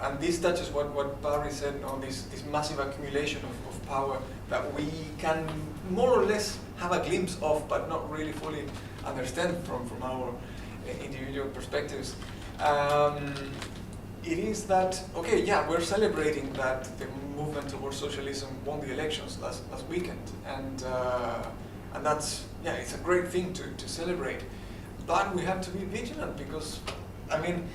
and this touches what Barry said on this massive accumulation of power that we can more or less have a glimpse of, but not really fully understand from our individual perspectives. It is that, okay, we're celebrating that the movement towards socialism won the elections last weekend, and that's, it's a great thing to celebrate. But we have to be vigilant because, I mean,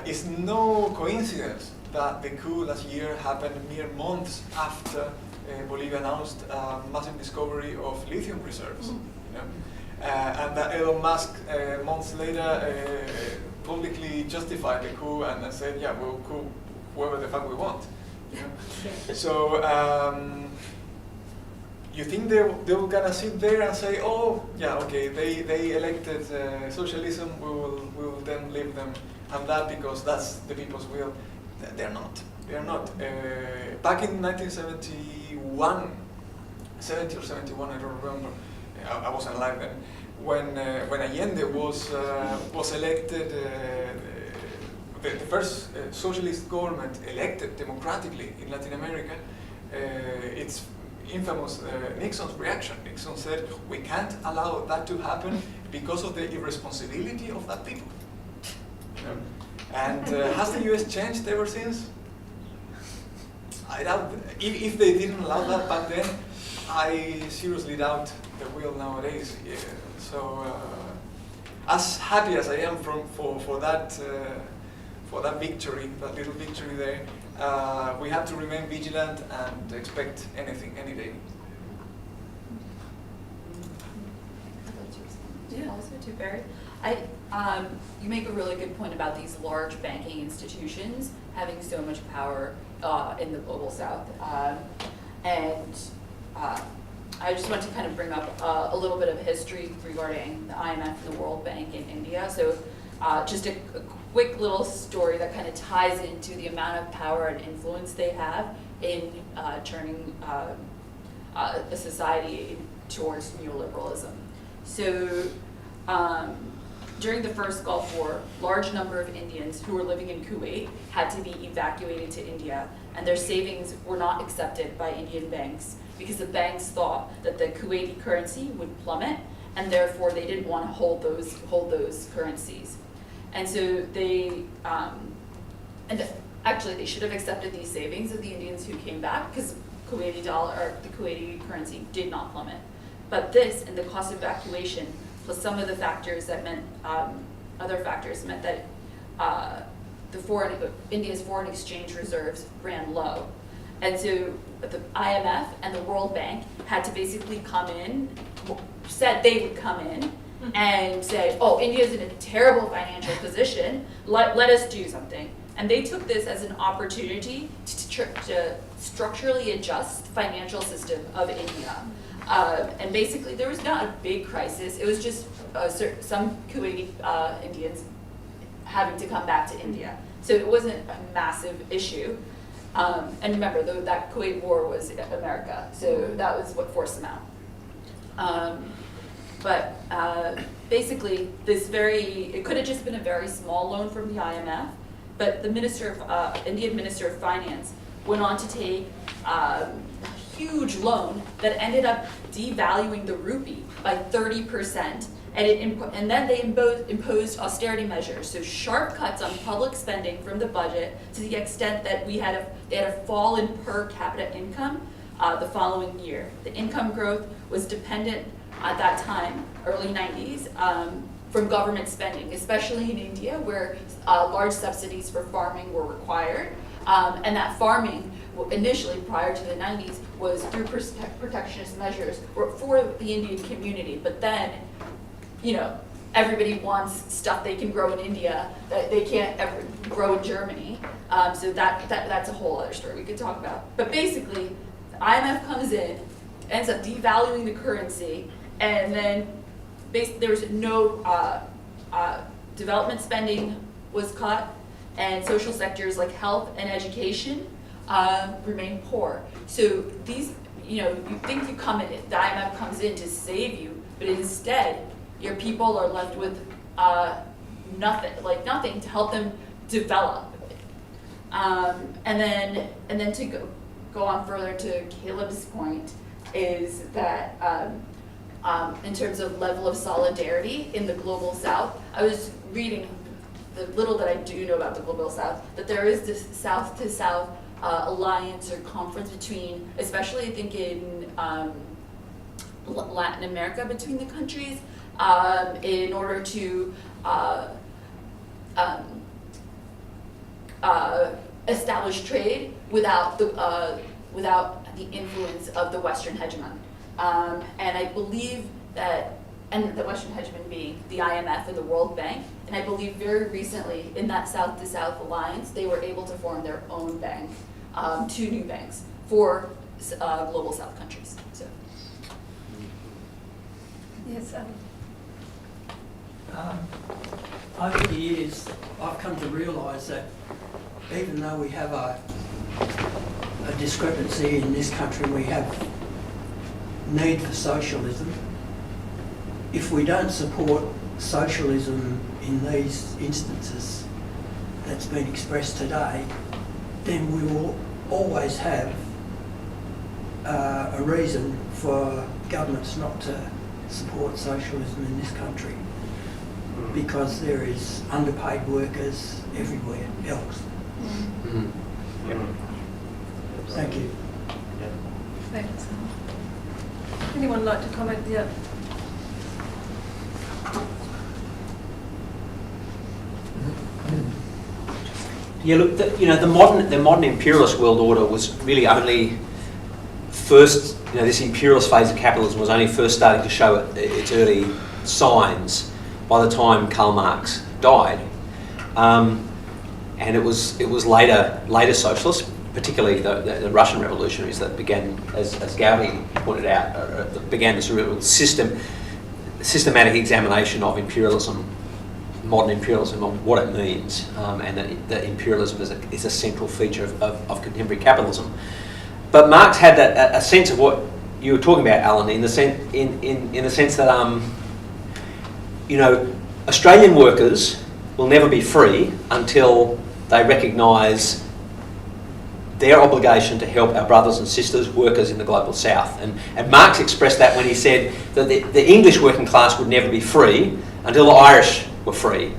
it's no coincidence that the coup last year happened mere months after Bolivia announced a massive discovery of lithium reserves. And that Elon Musk months later publicly justified the coup and said, we'll coup whoever the fuck we want. So you think they were gonna sit there and say, okay, they elected socialism, we will then leave them and that because that's the people's will. They're not. They're not. Back in 1971, 70 or 71, I don't remember. I wasn't alive then. When Allende was elected, the first socialist government elected democratically in Latin America, it's infamous Nixon's reaction. Nixon said, we can't allow that to happen because of the irresponsibility of that people. And has the US changed ever since? I doubt, if they didn't allow that back then, I seriously doubt they will nowadays. So as happy as I am for that victory, that little victory there, we have to remain vigilant and expect anything, any day. Yeah, also too, Barry. You make a really good point about these large banking institutions having so much power in the global south. And I just want to kind of bring up a little bit of history regarding the IMF and the World Bank in India. So just a quick little story that kind of ties into the amount of power and influence they have in turning a society towards neoliberalism. So during the first Gulf War, large number of Indians who were living in Kuwait had to be evacuated to India, and their savings were not accepted by Indian banks because the banks thought that the Kuwaiti currency would plummet, and therefore they didn't want to hold those currencies. And so they, and actually they should have accepted these savings of the Indians who came back, because Kuwaiti dollar, or the Kuwaiti currency did not plummet. But this and the cost of evacuation, plus some of the factors that meant, other factors meant that India's foreign exchange reserves ran low. And so the IMF and the World Bank had to basically come in, said they would come in and say, oh, India's in a terrible financial position, let us do something. And they took this as an opportunity to structurally adjust the financial system of India. And basically there was not a big crisis, it was just some Kuwaiti Indians having to come back to India. So it wasn't a massive issue. And remember, that Kuwait war was America, so that was what forced them out. But basically, it could have just been a very small loan from the IMF, but the Indian Minister of Finance went on to take a huge loan that ended up devaluing the rupee by 30%. And then they imposed austerity measures, so sharp cuts on public spending from the budget to the extent that they had a fall in per capita income the following year. The income growth was dependent at that time, early 90s, from government spending, especially in India, where large subsidies for farming were required. And that farming, initially prior to the 90s, was through protectionist measures for the Indian community. But then, everybody wants stuff they can grow in India that they can't ever grow in Germany. So that's a whole other story we could talk about. But basically, the IMF comes in, ends up devaluing the currency, and then there was no development spending was cut, and social sectors like health and education remain poor. So these, you think the IMF comes in to save you, but instead, your people are left with nothing to help them develop. And then to go on further to Caleb's point is that in terms of level of solidarity in the Global South, I was reading the little that I do know about the Global South, that there is this South-to-South alliance or conference between, especially I think in Latin America, between the countries, in order to establish trade without the influence of the Western hegemon. And I believe that, and the Western hegemon being the IMF and the World Bank, and I believe very recently in that South-to-South alliance, they were able to form their own bank, 2 new banks for Global South countries. So. Yes. Over the years, I've come to realise that even though we have a discrepancy in this country, we have need for socialism. If we don't support socialism in these instances that's been expressed today, then we will always have a reason for governments not to support socialism in this country, because there is underpaid workers everywhere else. Thank you. Thanks. Anyone like to comment? Yeah. Yeah, look, the modern imperialist world order was really only first, this imperialist phase of capitalism was only first starting to show its early signs by the time Karl Marx died, and it was later socialist. particularly the Russian revolutionaries that began, as Gauri pointed out, began this real systematic examination of imperialism, modern imperialism, and what it means, and that imperialism is a central feature of contemporary capitalism. But Marx had a sense of what you were talking about, Alan, in the sense that Australian workers will never be free until they recognise their obligation to help our brothers and sisters, workers in the global south. And Marx expressed that when he said that the English working class would never be free until the Irish were free.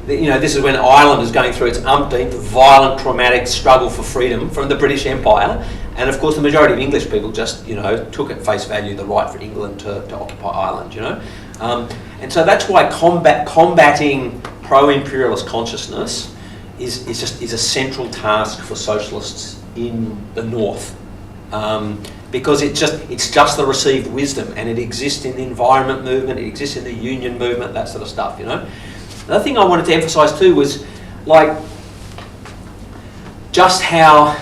This is when Ireland is going through its umpteenth violent, traumatic struggle for freedom from the British Empire. And of course, the majority of English people just, took at face value the right for England to occupy Ireland. And so that's why combating pro-imperialist consciousness is a central task for socialists in the north, because it's just the received wisdom, and it exists in the environment movement, it exists in the union movement, that sort of stuff. Another thing I wanted to emphasise too was just how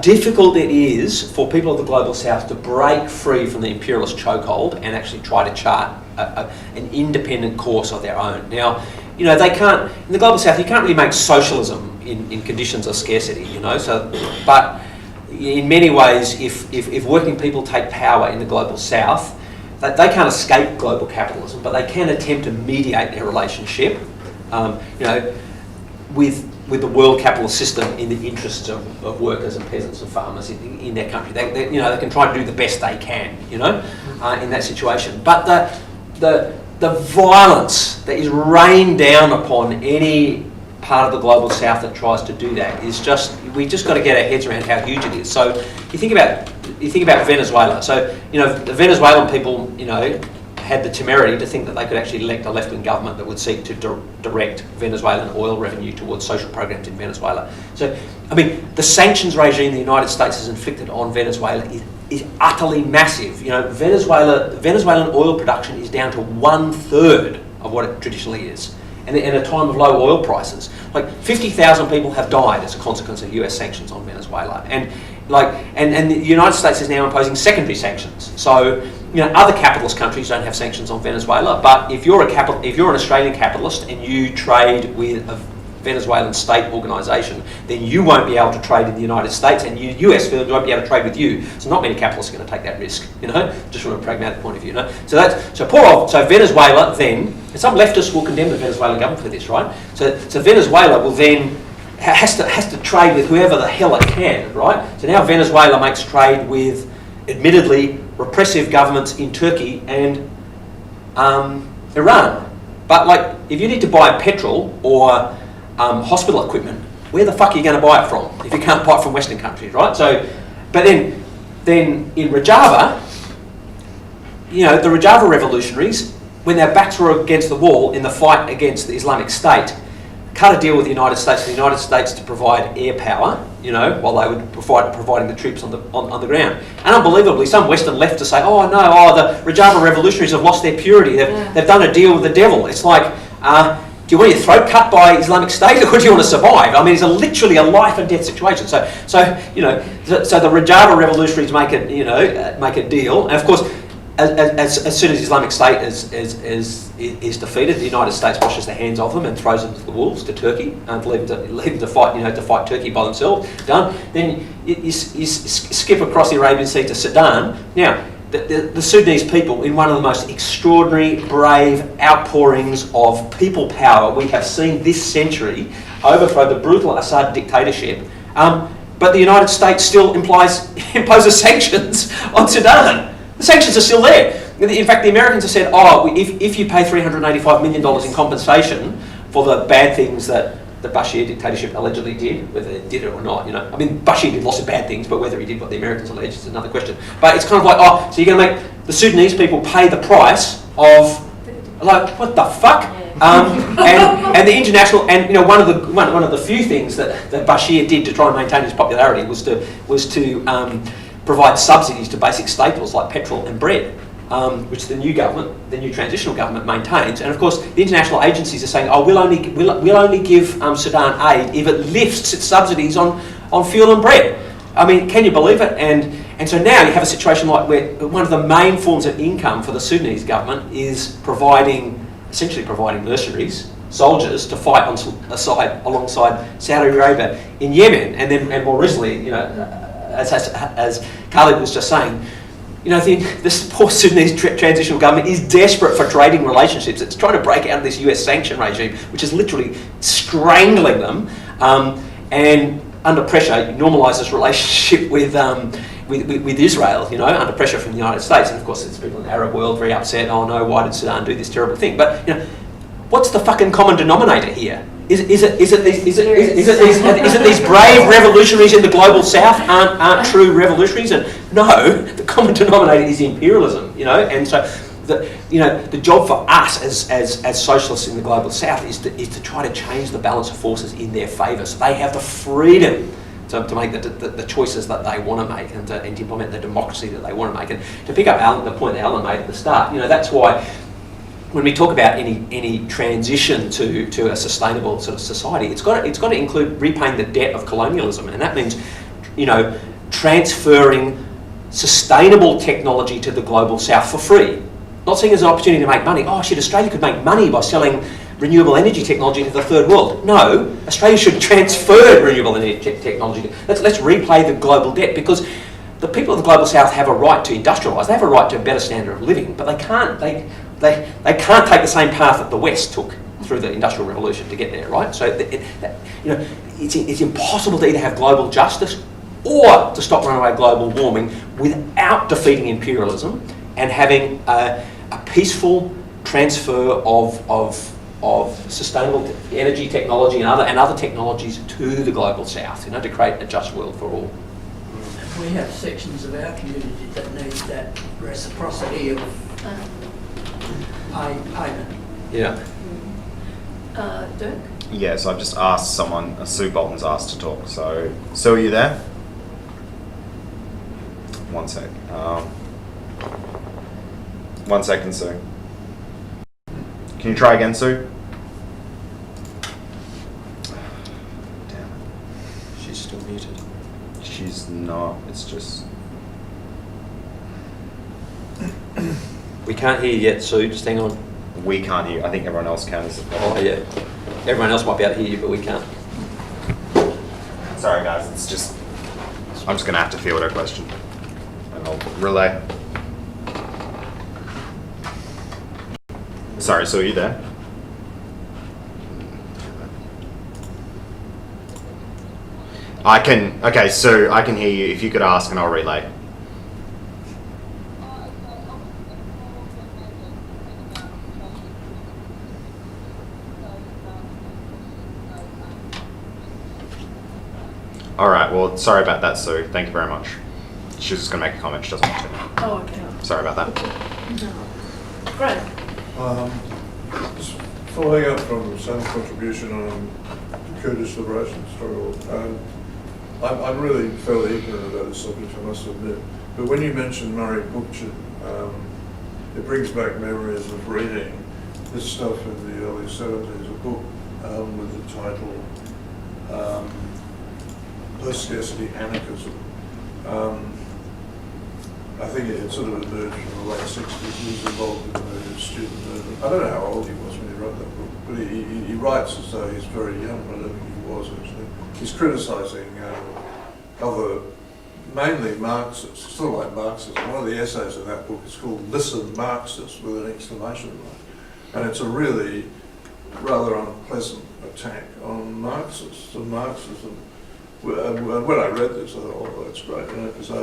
difficult it is for people of the global south to break free from the imperialist chokehold and actually try to chart an independent course of their own. Now, they can't, in the global south, you can't really make socialism in conditions of scarcity, but in many ways, if working people take power in the global south, they can't escape global capitalism, but they can attempt to mediate their relationship, with the world capitalist system in the interests of workers and peasants and farmers in their country. They can try to do the best they can, in that situation. But the violence that is rained down upon any part of the global south that tries to do that is we just got to get our heads around how huge it is. So you think about Venezuela. So the Venezuelan people had the temerity to think that they could actually elect a left-wing government that would seek to direct Venezuelan oil revenue towards social programs in Venezuela. So the sanctions regime the United States has inflicted on Venezuela is utterly massive. Venezuelan oil production is down to 1/3 of what it traditionally is. And in a time of low oil prices, 50,000 people have died as a consequence of US sanctions on Venezuela. And the United States is now imposing secondary sanctions. So, other capitalist countries don't have sanctions on Venezuela, but if you're an Australian capitalist and you trade with a Venezuelan state organisation, then you won't be able to trade in the United States, and US firms won't be able to trade with you. So not many capitalists are going to take that risk, just from a pragmatic point of view. So Venezuela then, and some leftists will condemn the Venezuelan government for this, right? So Venezuela will then has to trade with whoever the hell it can, right? So now Venezuela makes trade with, admittedly, repressive governments in Turkey and Iran. But if you need to buy petrol or hospital equipment, where the fuck are you going to buy it from if you can't buy it from Western countries, right? So, but then in Rojava, the Rojava revolutionaries, when their backs were against the wall in the fight against the Islamic State, cut a deal with the United States for the United States to provide air power, while they were providing the troops on the ground. And unbelievably, some Western leftists say, the Rojava revolutionaries have lost their purity. They've done a deal with the devil. It's like, do you want your throat cut by Islamic State, or do you want to survive? It's literally a life and death situation. So the Rojava revolutionaries make a deal, and of course, as soon as Islamic State is defeated, the United States washes their hands of them and throws them to the wolves, to Turkey, and leave them to fight Turkey by themselves. Done. Then you skip across the Arabian Sea to Sudan. Now, the Sudanese people, in one of the most extraordinary, brave outpourings of people power we have seen this century, overthrow the brutal Assad dictatorship. But the United States still imposes sanctions on Sudan. The sanctions are still there. In fact, the Americans have said, if you pay $385 million in compensation for the bad things that the Bashir dictatorship allegedly did, whether they did it or not, Bashir did lots of bad things, but whether he did what the Americans alleged is another question. But it's kind of like, so you're going to make the Sudanese people pay the price of, what the fuck? And the international, and one of the few things that Bashir did to try and maintain his popularity was to provide subsidies to basic staples like petrol and bread. which the new government, the new transitional government maintains. And of course, the international agencies are saying, oh, we'll only give Sudan aid if it lifts its subsidies on fuel and bread. I mean, can you believe it? And so now you have a situation like where one of the main forms of income for the Sudanese government is essentially providing mercenaries, soldiers, to fight alongside Saudi Arabia in Yemen, and more recently, you know, as Khalid was just saying, you know, this poor Sudanese transitional government is desperate for trading relationships. It's trying to break out of this US sanction regime, which is literally strangling them, and under pressure, normalises relationship with Israel, you know, under pressure from the United States. And of course, there's people in the Arab world very upset. Oh no, why did Sudan do this terrible thing? But you know, what's the fucking common denominator here? Is it these brave revolutionaries in the global south aren't true revolutionaries? And no, the common denominator is imperialism, you know. And so, the job for us as socialists in the global south is to try to change the balance of forces in their favour, so they have the freedom to make the choices that they want to make, and to implement the democracy that they want to make. And to pick up the point that Alan made at the start, you know, that's why when we talk about any transition to a sustainable sort of society, it's got to include repaying the debt of colonialism, and that means, you know, transferring sustainable technology to the global south for free. Not seeing it as an opportunity to make money. Oh shit, Australia could make money by selling renewable energy technology to the third world. No, Australia should transfer renewable energy technology. Let's repay the global debt, because the people of the global south have a right to industrialise. They have a right to a better standard of living, but they can't take the same path that the West took through the Industrial Revolution to get there, right? So you know, it's impossible to either have global justice or to stop runaway global warming without defeating imperialism and having a peaceful transfer of sustainable energy technology and other technologies to the global south, you know, to create a just world for all. We have sections of our community that need that reciprocity of payment. Yeah. Dirk? Yes, I've just asked someone, Sue Bolton's asked to talk. So, Sue, are you there? One sec. 1 second, Sue. Can you try again, Sue? Damn it. She's still muted. She's not. It's just... We can't hear you yet, Sue. Just hang on. We can't hear. I think everyone else can. Is the problem. Oh, yeah. Everyone else might be able to hear you, but we can't. Sorry, guys. It's just... I'm just going to have to field her question. And I'll relay. Sorry, Sue, are you there? I can... Okay, Sue, I can hear you. If you could ask and I'll relay. All right, well, sorry about that, Sue. Thank you very much. She was just going to make a comment. She doesn't want to. Oh, okay. Sorry about that. No. Great. Just following up from Sam's contribution on the Kurdish liberation struggle, I'm really fairly ignorant about this subject, I must admit. But when you mentioned Murray Bookchin, it brings back memories of reading this stuff in the early 70s, a book with the title Post-Scarcity Anarchism. I think it had sort of emerged from the late 60s. He was involved in the student movement. I don't know how old he was when he wrote that book, but he writes as though he's very young, but I don't think he was actually. He's criticising other, mainly Marxists, sort of like Marxism. One of the essays in that book is called Listen Marxist with an exclamation mark. And it's a really rather unpleasant attack on Marxists and Marxism. When I read this, I thought, oh, that's great, you know, because I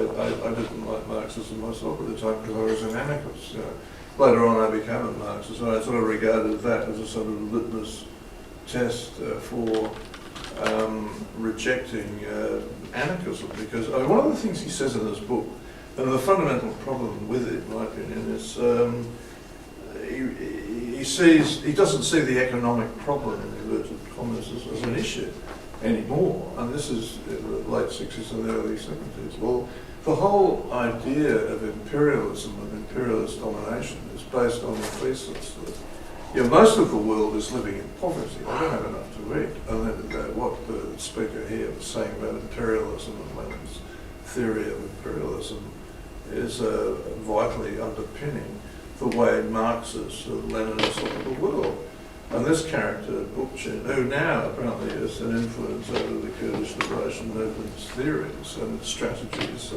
didn't like Marxism myself at the time because I was an anarchist. You know. Later on, I became a Marxist, and I sort of regarded that as a sort of litmus test for rejecting anarchism. Because one of the things he says in this book, and the fundamental problem with it, in my opinion, is he doesn't see the economic problem in inverted commas as an issue. anymore. And this is in the late 60s and early 70s. Well, the whole idea of imperialism, of imperialist domination, is based on the thesis that most of the world is living in poverty. They don't have enough to eat. And what the speaker here was saying about imperialism and Lenin's theory of imperialism is vitally underpinning the way Marxists and Leninists look at the world. And this character, Bookchin, who now apparently is an influence over the Kurdish liberation movement's theories and strategies,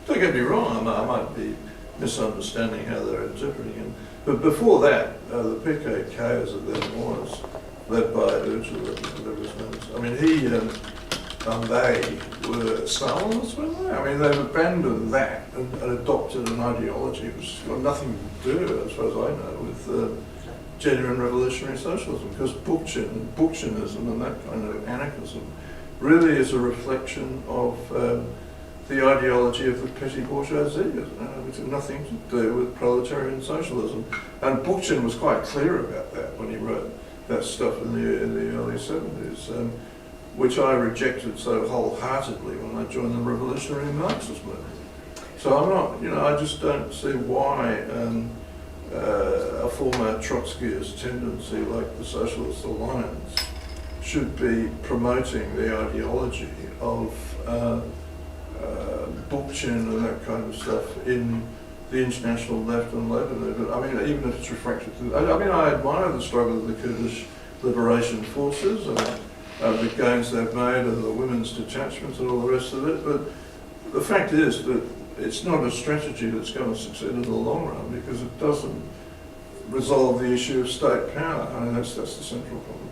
don't get me wrong, I might be misunderstanding how they're interpreting him, but before that, the PKK as it then was, led by Öcalan, whatever his name is, I mean, he and they were Stalinists, weren't they? I mean, they've abandoned that and adopted an ideology which has got nothing to do, as far as I know, with genuine revolutionary socialism, because Bookchinism and that kind of anarchism really is a reflection of the ideology of the petty bourgeoisie, which has nothing to do with proletarian socialism. And Bookchin was quite clear about that when he wrote that stuff in the early 70s, which I rejected so wholeheartedly when I joined the revolutionary Marxist movement. So I'm not, I just don't see why a former Trotskyist tendency like the Socialist Alliance should be promoting the ideology of Bookchin and that kind of stuff in the international left and labour movement. I mean, even if it's refracted to... I admire the struggle of the Kurdish liberation forces and the gains they've made and the women's detachments and all the rest of it, but the fact is that it's not a strategy that's going to succeed in the long run because it doesn't resolve the issue of state power. I mean, that's the central problem.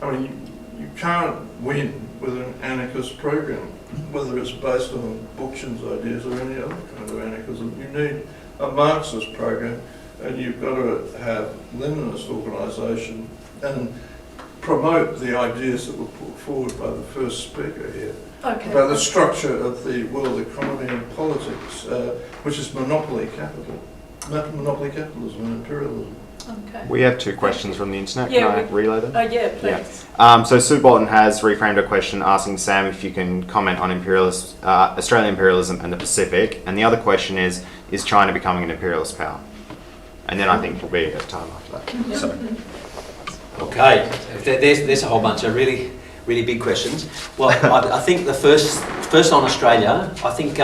I mean, you can't win with an anarchist program, whether it's based on Bookchin's ideas or any other kind of anarchism. You need a Marxist program, and you've got to have Leninist organisation and promote the ideas that were put forward by the first speaker here about the structure of the world economy and politics, which is monopoly capitalism and imperialism. Okay. We have two questions from the internet. Yeah, Can I relay them? Yeah, please. Yeah. So Sue Bolton has reframed a question asking Sam if you can comment on Australian imperialism and the Pacific. And the other question is China becoming an imperialist power? And then I think we'll be at time after that. So. Okay, there's a whole bunch of really big questions. Well, I think the first on Australia, I think,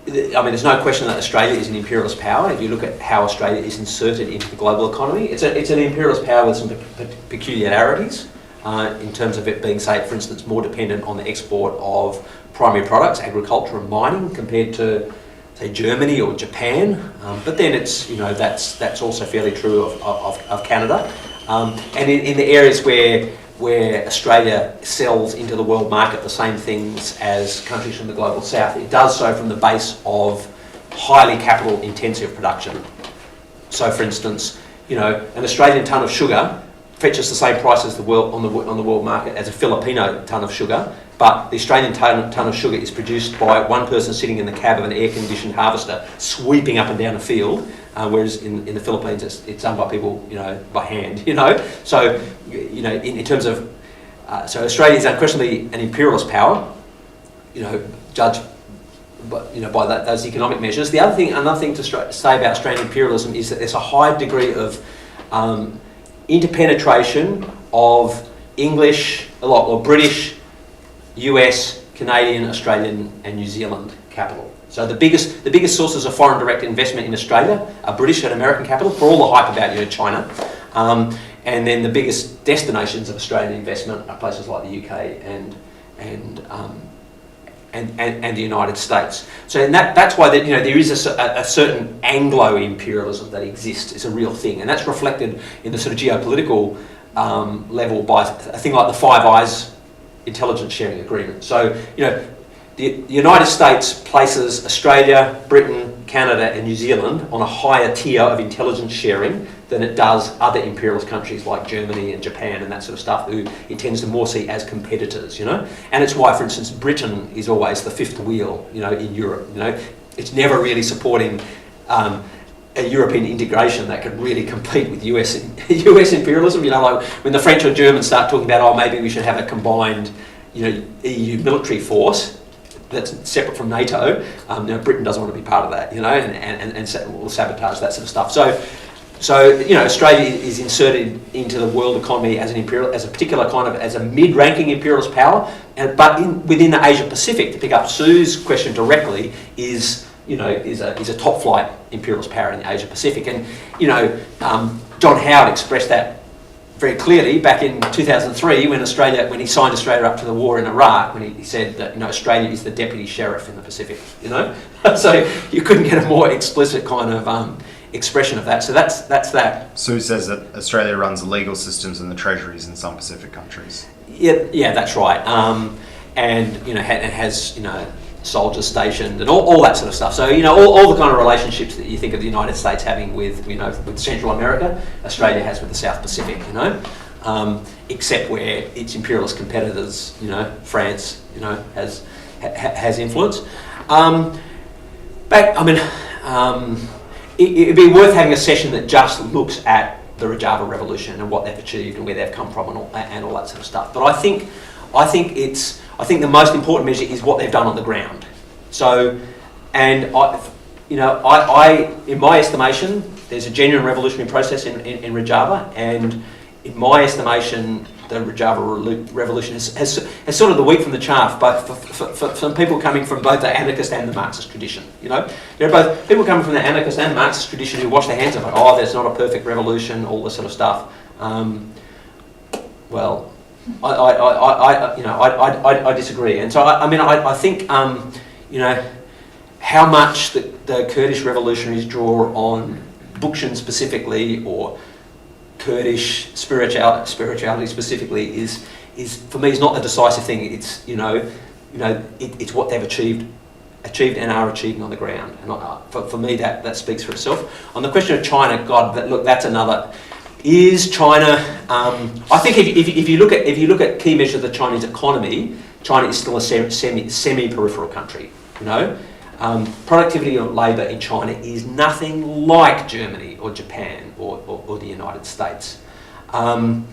there's no question that Australia is an imperialist power. If you look at how Australia is inserted into the global economy, it's an imperialist power with some peculiarities in terms of it being, say, for instance, more dependent on the export of primary products, agriculture and mining, compared to, say, Germany or Japan. But then it's, that's also fairly true of Canada. And in the areas where Australia sells into the world market the same things as countries from the global south, it does so from the base of highly capital intensive production. So for instance, an Australian tonne of sugar fetches the same price as the world on the world market as a Filipino tonne of sugar, but the Australian tonne of sugar is produced by one person sitting in the cab of an air-conditioned harvester sweeping up and down a field, whereas in the Philippines it's done by people, by hand, So, in terms of, so Australia is unquestionably an imperialist power, judged by those economic measures. Another thing to say about Australian imperialism is that there's a high degree of interpenetration of English, or British, US, Canadian, Australian and New Zealand capital. So the biggest sources of foreign direct investment in Australia are British and American capital, for all the hype about China. And then the biggest destinations of Australian investment are places like the UK and the United States. So that's why there is a certain Anglo-imperialism that exists. It's a real thing, and that's reflected in the sort of geopolitical level by a thing like the Five Eyes intelligence sharing agreement. So the United States places Australia, Britain, Canada and New Zealand on a higher tier of intelligence sharing than it does other imperialist countries like Germany and Japan and that sort of stuff, who it tends to more see as competitors, And it's why, for instance, Britain is always the fifth wheel, in Europe, It's never really supporting a European integration that could really compete with US imperialism. You know, like when the French or Germans start talking about, oh, maybe we should have a combined, EU military force that's separate from NATO. Britain doesn't want to be part of that, and will sabotage that sort of stuff. So Australia is inserted into the world economy as a particular kind of, as a mid-ranking imperialist power, but within the Asia Pacific, to pick up Sue's question directly, is a top flight imperialist power in the Asia Pacific. And John Howard expressed that very clearly back in 2003 when he signed Australia up to the war in Iraq, when he said that Australia is the deputy sheriff in the Pacific. So you couldn't get a more explicit kind of expression of that. So that's that. Sue says that Australia runs the legal systems and the treasuries in some Pacific countries. Yeah, that's right. And it has soldiers stationed and all that sort of stuff. So all the kind of relationships that you think of the United States having with Central America, Australia has with the South Pacific. Except where its imperialist competitors, France, has influence. It'd be worth having a session that just looks at the Rojava Revolution and what they've achieved and where they've come from and all that sort of stuff. But I think the most important measure is what they've done on the ground. So, and I in my estimation, there's a genuine revolutionary process in Rojava, and in my estimation, the Rojava Revolution has sort of the wheat from the chaff, both for some people coming from both the anarchist and the Marxist tradition. There are both people coming from the anarchist and Marxist tradition who wash their hands of it. Oh, there's not a perfect revolution, all this sort of stuff. Well, I disagree, and so I think how much the Kurdish revolutionaries draw on Bookchin specifically, or Kurdish spirituality specifically, is for me is not the decisive thing. It's it's what they've achieved and are achieving on the ground, and for me that speaks for itself. On the question of China, that's another. Is China? I think if you look at key measures of the Chinese economy, China is still a semi-peripheral country. Productivity of labour in China is nothing like Germany or Japan or the United States. On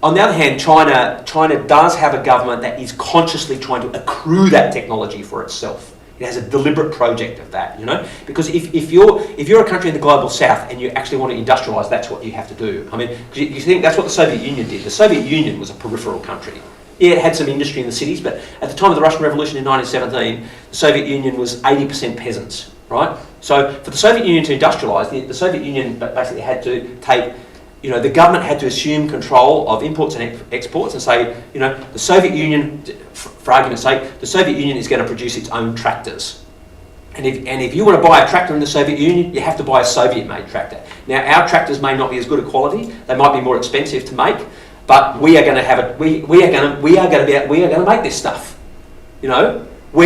the other hand, China does have a government that is consciously trying to accrue that technology for itself. It has a deliberate project of that, because if you're a country in the global south and you actually want to industrialise, that's what you have to do. You think that's what the Soviet Union did. The Soviet Union was a peripheral country. Yeah, it had some industry in the cities, but at the time of the Russian Revolution in 1917, the Soviet Union was 80% peasants, right? So for the Soviet Union to industrialise, the Soviet Union basically had to take, the government had to assume control of imports and exports and say, the Soviet Union, for argument's sake, the Soviet Union is going to produce its own tractors. And if you want to buy a tractor in the Soviet Union, you have to buy a Soviet-made tractor. Now, our tractors may not be as good a quality; they might be more expensive to make, but we are going to have it. We are going to make this stuff. We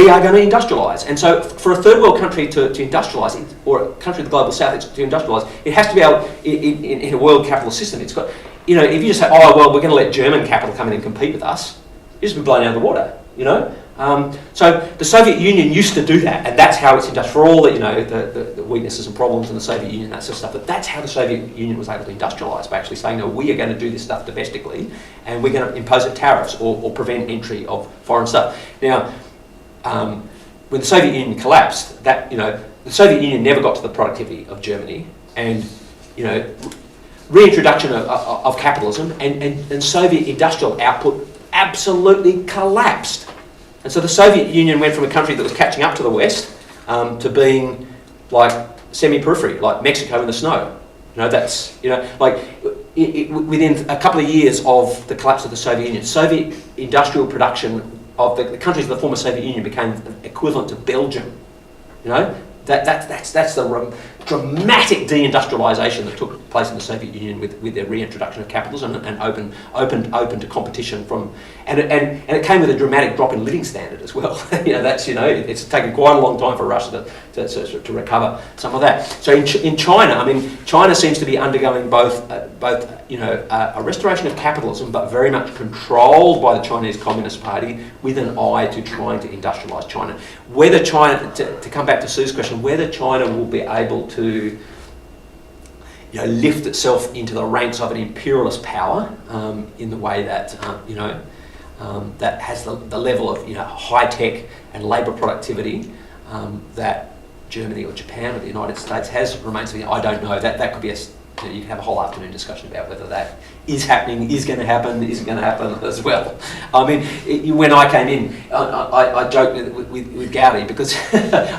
are going to industrialise. And so, for a third world country to industrialise, or a country of the global south to industrialise, it has to be able in a world capitalist system. It's got, if you just say, oh well, we're going to let German capital come in and compete with us, you'll just be blown out of the water. So the Soviet Union used to do that, and that's how it's industrial. For all the weaknesses and problems in the Soviet Union, that sort of stuff, but that's how the Soviet Union was able to industrialise, by actually saying, no, we are going to do this stuff domestically, and we're going to impose tariffs or prevent entry of foreign stuff. Now, when the Soviet Union collapsed, the Soviet Union never got to the productivity of Germany, and reintroduction of capitalism and Soviet industrial output absolutely collapsed. And so the Soviet Union went from a country that was catching up to the West to being like semi-periphery, like Mexico in the snow. Within a couple of years of the collapse of the Soviet Union, Soviet industrial production of the countries of the former Soviet Union became equivalent to Belgium. That's the dramatic deindustrialisation that took place in the Soviet Union with their reintroduction of capitalism and open to competition from, and it came with a dramatic drop in living standard as well. It's taken quite a long time for Russia to recover some of that. So in China, China seems to be undergoing both a restoration of capitalism, but very much controlled by the Chinese Communist Party with an eye to trying to industrialise China. Whether China, to come back to Sue's question, whether China will be able to lift itself into the ranks of an imperialist power in the way that that has the level of high tech and labour productivity that Germany or Japan or the United States has, remains to be. I don't know. That could be you can have a whole afternoon discussion about whether that is happening, is going to happen, isn't going to happen as well. I mean, when I came in, I joked with Gauri because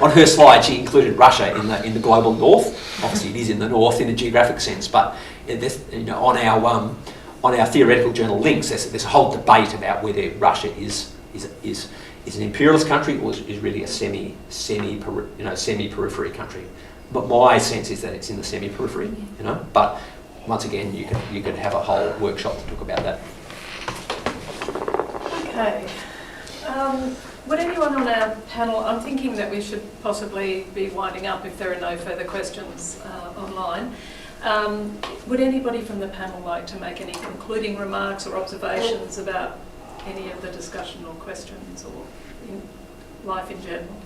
on her slide she included Russia in the global north. Obviously, it is in the north in a geographic sense, but on our theoretical journal links, there's a whole debate about whether Russia is an imperialist country or is really a semi-periphery country. But my sense is that it's in the semi-periphery, But once again, you could have a whole workshop to talk about that. Okay. Would anyone on our panel, I'm thinking that we should possibly be winding up if there are no further questions online. Would anybody from the panel like to make any concluding remarks or observations about any of the discussion or questions or in life in general?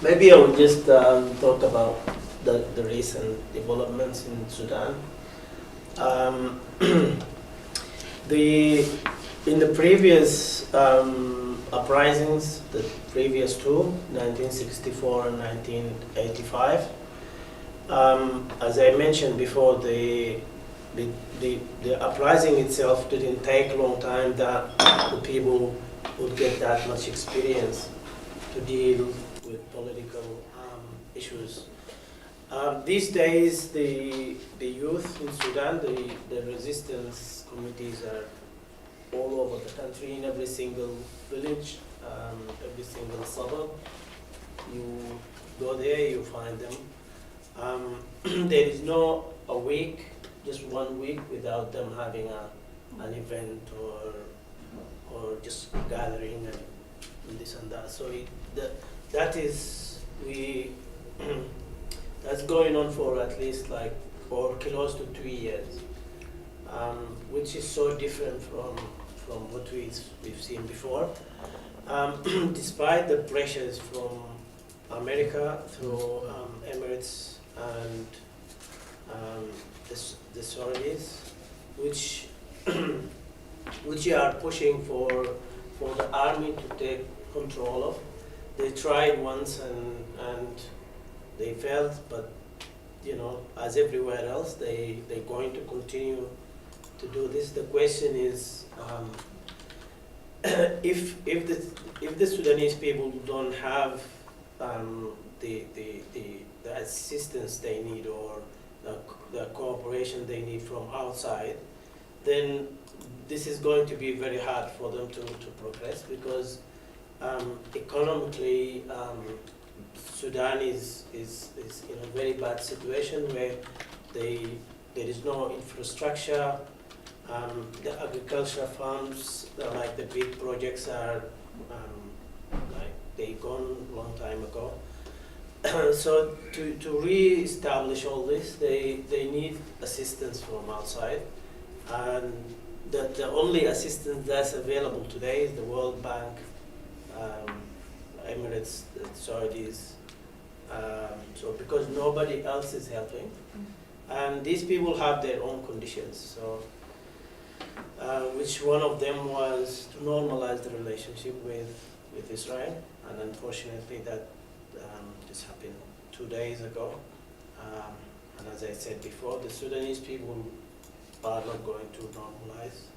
Maybe I would just talk about the recent developments in Sudan. In the previous uprisings, the previous two, 1964 and 1985, as I mentioned before, the uprising itself didn't take a long time that the people would get that much experience to deal with political issues. These days, the youth in Sudan, the resistance committees are all over the country, in every single village, every single suburb. You go there, you find them. There is no a week, just 1 week, without them having an event or just gathering and this and that. So that's going on for at least or close to 2 years, which is so different from what we've seen before. Despite the pressures from America through Emirates and the Saudis, which are pushing for the army to take control of. They tried once and they failed, but as everywhere else, they're going to continue to do this. The question is, if the Sudanese people don't have the assistance they need or the cooperation they need from outside, then this is going to be very hard for them to progress, because economically Sudan is in a very bad situation where there is no infrastructure. The agriculture farms, like the big projects, are they gone a long time ago. So to re-establish all this, they need assistance from outside, and the only assistance that's available today is the World Bank, Emirates, the Saudis. So because nobody else is helping, and these people have their own conditions. So, which one of them was to normalize the relationship with Israel, and unfortunately that just happened 2 days ago. And as I said before, the Sudanese people are not going to normalize.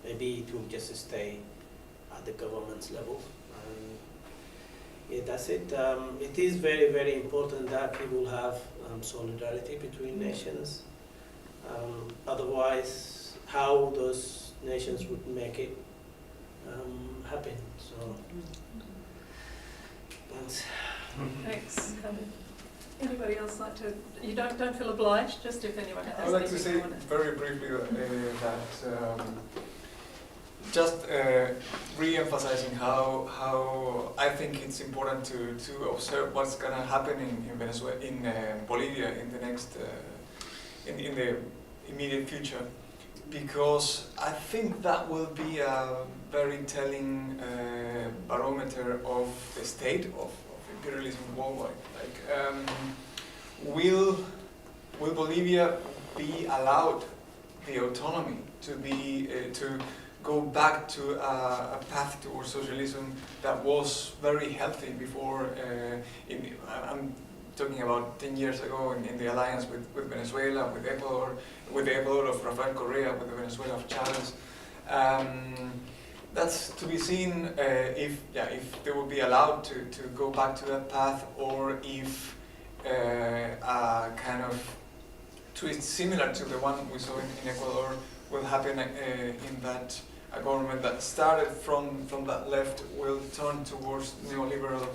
Maybe it will just stay at the government's level. Yeah, that's it. It is very, very important that people have solidarity between nations. Otherwise, how those nations would make it happen. So, thanks. Thanks. Anybody else like to? You don't feel obliged. Just if anyone has. I would like to say very briefly that just re-emphasizing how I think it's important to observe what's going to happen in Venezuela, in Bolivia, in the next in the immediate future, because I think that will be a very telling barometer of the state of imperialism worldwide. Like, will Bolivia be allowed the autonomy to be to go back to a path towards socialism that was very healthy before? I'm talking about 10 years ago in the alliance with Venezuela, with Ecuador, with the Ecuador of Rafael Correa, with the Venezuela of Chavez. That's to be seen if they will be allowed to go back to that path, or if a kind of twist similar to the one we saw in Ecuador will happen in that a government that started from that left will turn towards neoliberal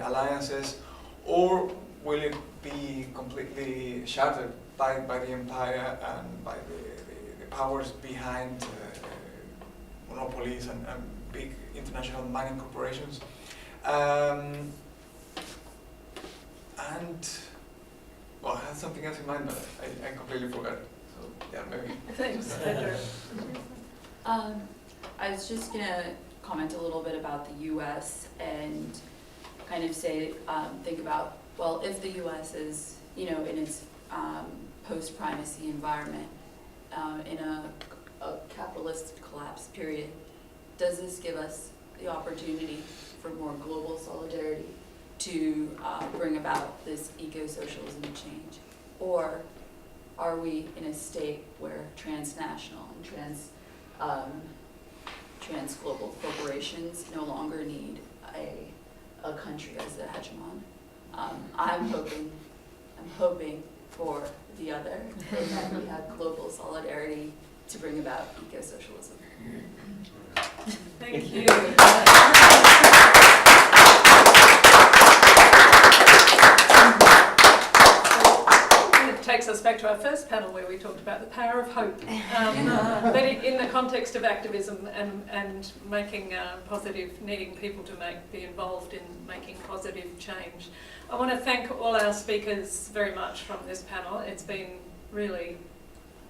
alliances, or will it be completely shattered by the empire and by the powers behind monopolies and big international mining corporations? And well, I had something else in mind, but I completely forgot. So yeah, maybe. Thanks, Pedro. I was just going to comment a little bit about the U.S. and kind of say, think about, well, if the U.S. is, in its post-primacy environment, in a capitalist collapse period, does this give us the opportunity for more global solidarity to bring about this eco-socialism change? Or are we in a state where transnational and trans-global corporations no longer need a country as the hegemon? I'm hoping for the other, and that we have global solidarity to bring about eco-socialism. Thank you. It takes us back to our first panel where we talked about the power of hope, but in the context of activism and making positive, needing people to be involved in making positive change. I want to thank all our speakers very much from this panel. It's been really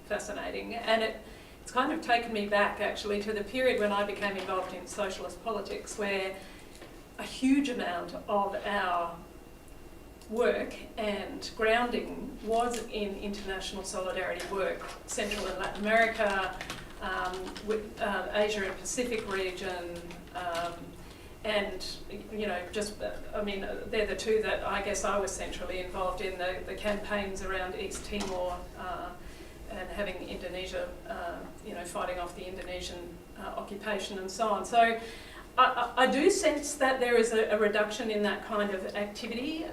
fascinating, and it's kind of taken me back actually to the period when I became involved in socialist politics, where a huge amount of our work and grounding was in international solidarity work, Central and Latin America, with Asia and Pacific region, and they're the two that I guess I was centrally involved in, the campaigns around East Timor and having Indonesia, fighting off the Indonesian occupation and so on. So I do sense that there is a reduction in that kind of activity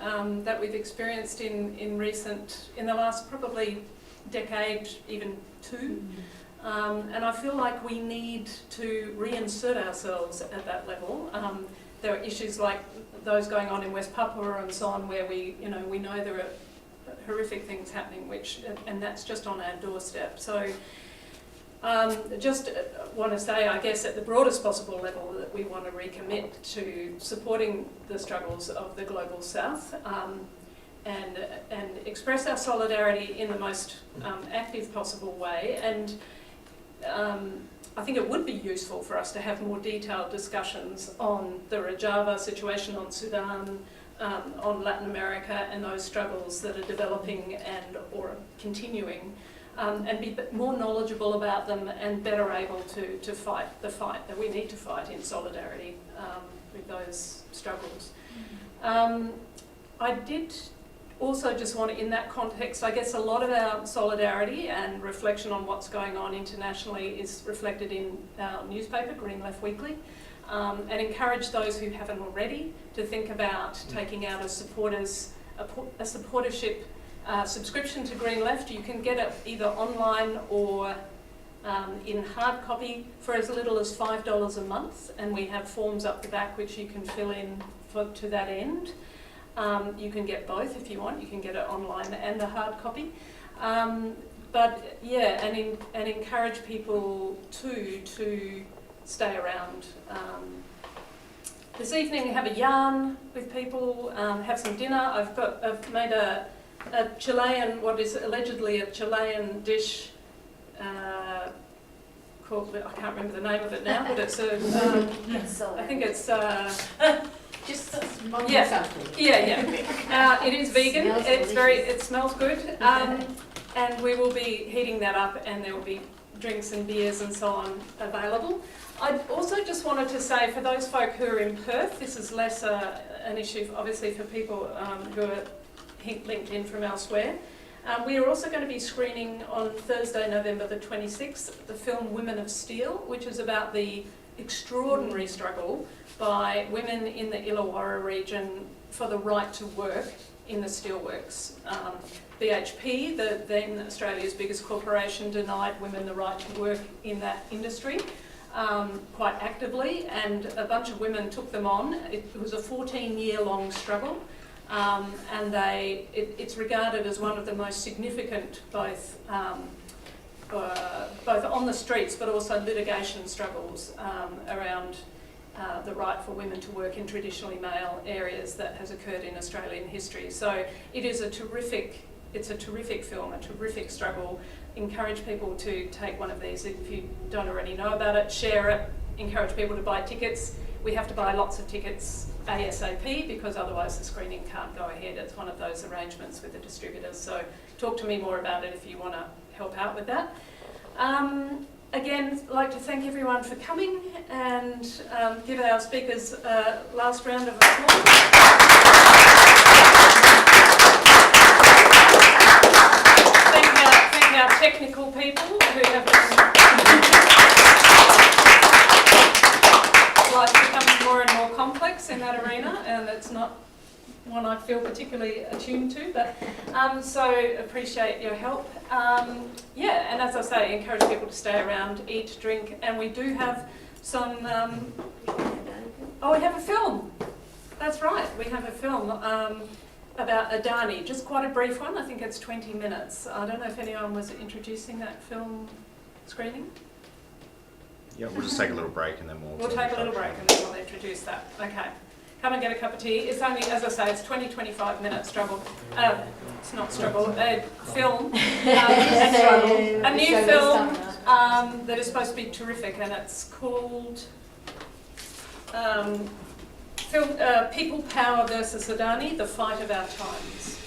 that we've experienced in the last probably decade, even two. And I feel like we need to reinsert ourselves at that level. There are issues like those going on in West Papua and so on, where we know there are horrific things happening, and that's just on our doorstep. So just want to say, I guess, at the broadest possible level, that we want to recommit to supporting the struggles of the Global South and express our solidarity in the most active possible way. And I think it would be useful for us to have more detailed discussions on the Rojava situation, on Sudan, on Latin America, and those struggles that are developing or continuing, and be more knowledgeable about them and better able to fight the fight that we need to fight in solidarity with those struggles. I did also just want to, in that context, I guess a lot of our solidarity and reflection on what's going on internationally is reflected in our newspaper, Green Left Weekly, and encourage those who haven't already to think about taking out as supporters a supportership subscription to Green Left. You can get it either online or in hard copy for as little as $5 a month, and we have forms up the back which you can fill in to that end. You can get both if you want. You can get it online and a hard copy. But yeah, and encourage people to stay around. This evening, have a yarn with people, have some dinner. I've made a Chilean, what is allegedly a Chilean dish called, I can't remember the name of it now, but it's a, I think it's, Just yeah, something. yeah. It is vegan. Smells It's delicious. it smells good, and we will be heating that up, and there will be drinks and beers and so on available. I also just wanted to say, for those folk who are in Perth, this is less an issue, obviously, for people who are linked in from elsewhere. We are also going to be screening on Thursday, November the 26th, the film Women of Steel, which is about the extraordinary struggle by women in the Illawarra region for the right to work in the steelworks. BHP, then Australia's biggest corporation, denied women the right to work in that industry quite actively, and a bunch of women took them on. It was a 14-year-long struggle, and it's regarded as one of the most significant both on the streets but also litigation struggles around the right for women to work in traditionally male areas that has occurred in Australian history. So it is a terrific film, a terrific struggle. Encourage people to take one of these if you don't already know about it, share it, encourage people to buy tickets. We have to buy lots of tickets ASAP because otherwise the screening can't go ahead. It's one of those arrangements with the distributors. So talk to me more about it if you want to help out with that. Again, I'd like to thank everyone for coming and give our speakers a last round of applause. Thank our technical people who have life becomes more and more complex in that arena, and it's not one I feel particularly attuned to, but so appreciate your help. Yeah, and as I say, encourage people to stay around, eat, drink, and we do have some, we have a film. That's right, we have a film about Adani, just quite a brief one. I think it's 20 minutes. I don't know if anyone was introducing that film screening. Yeah, we'll just take a little break and then We'll take a little break and then we'll introduce that. Okay. Come and get a cup of tea. It's only, as I say, it's 20-25 minute struggle. It's not struggle, a film. A new film that is supposed to be terrific, and it's called People Power versus Adani, The Fight of Our Times.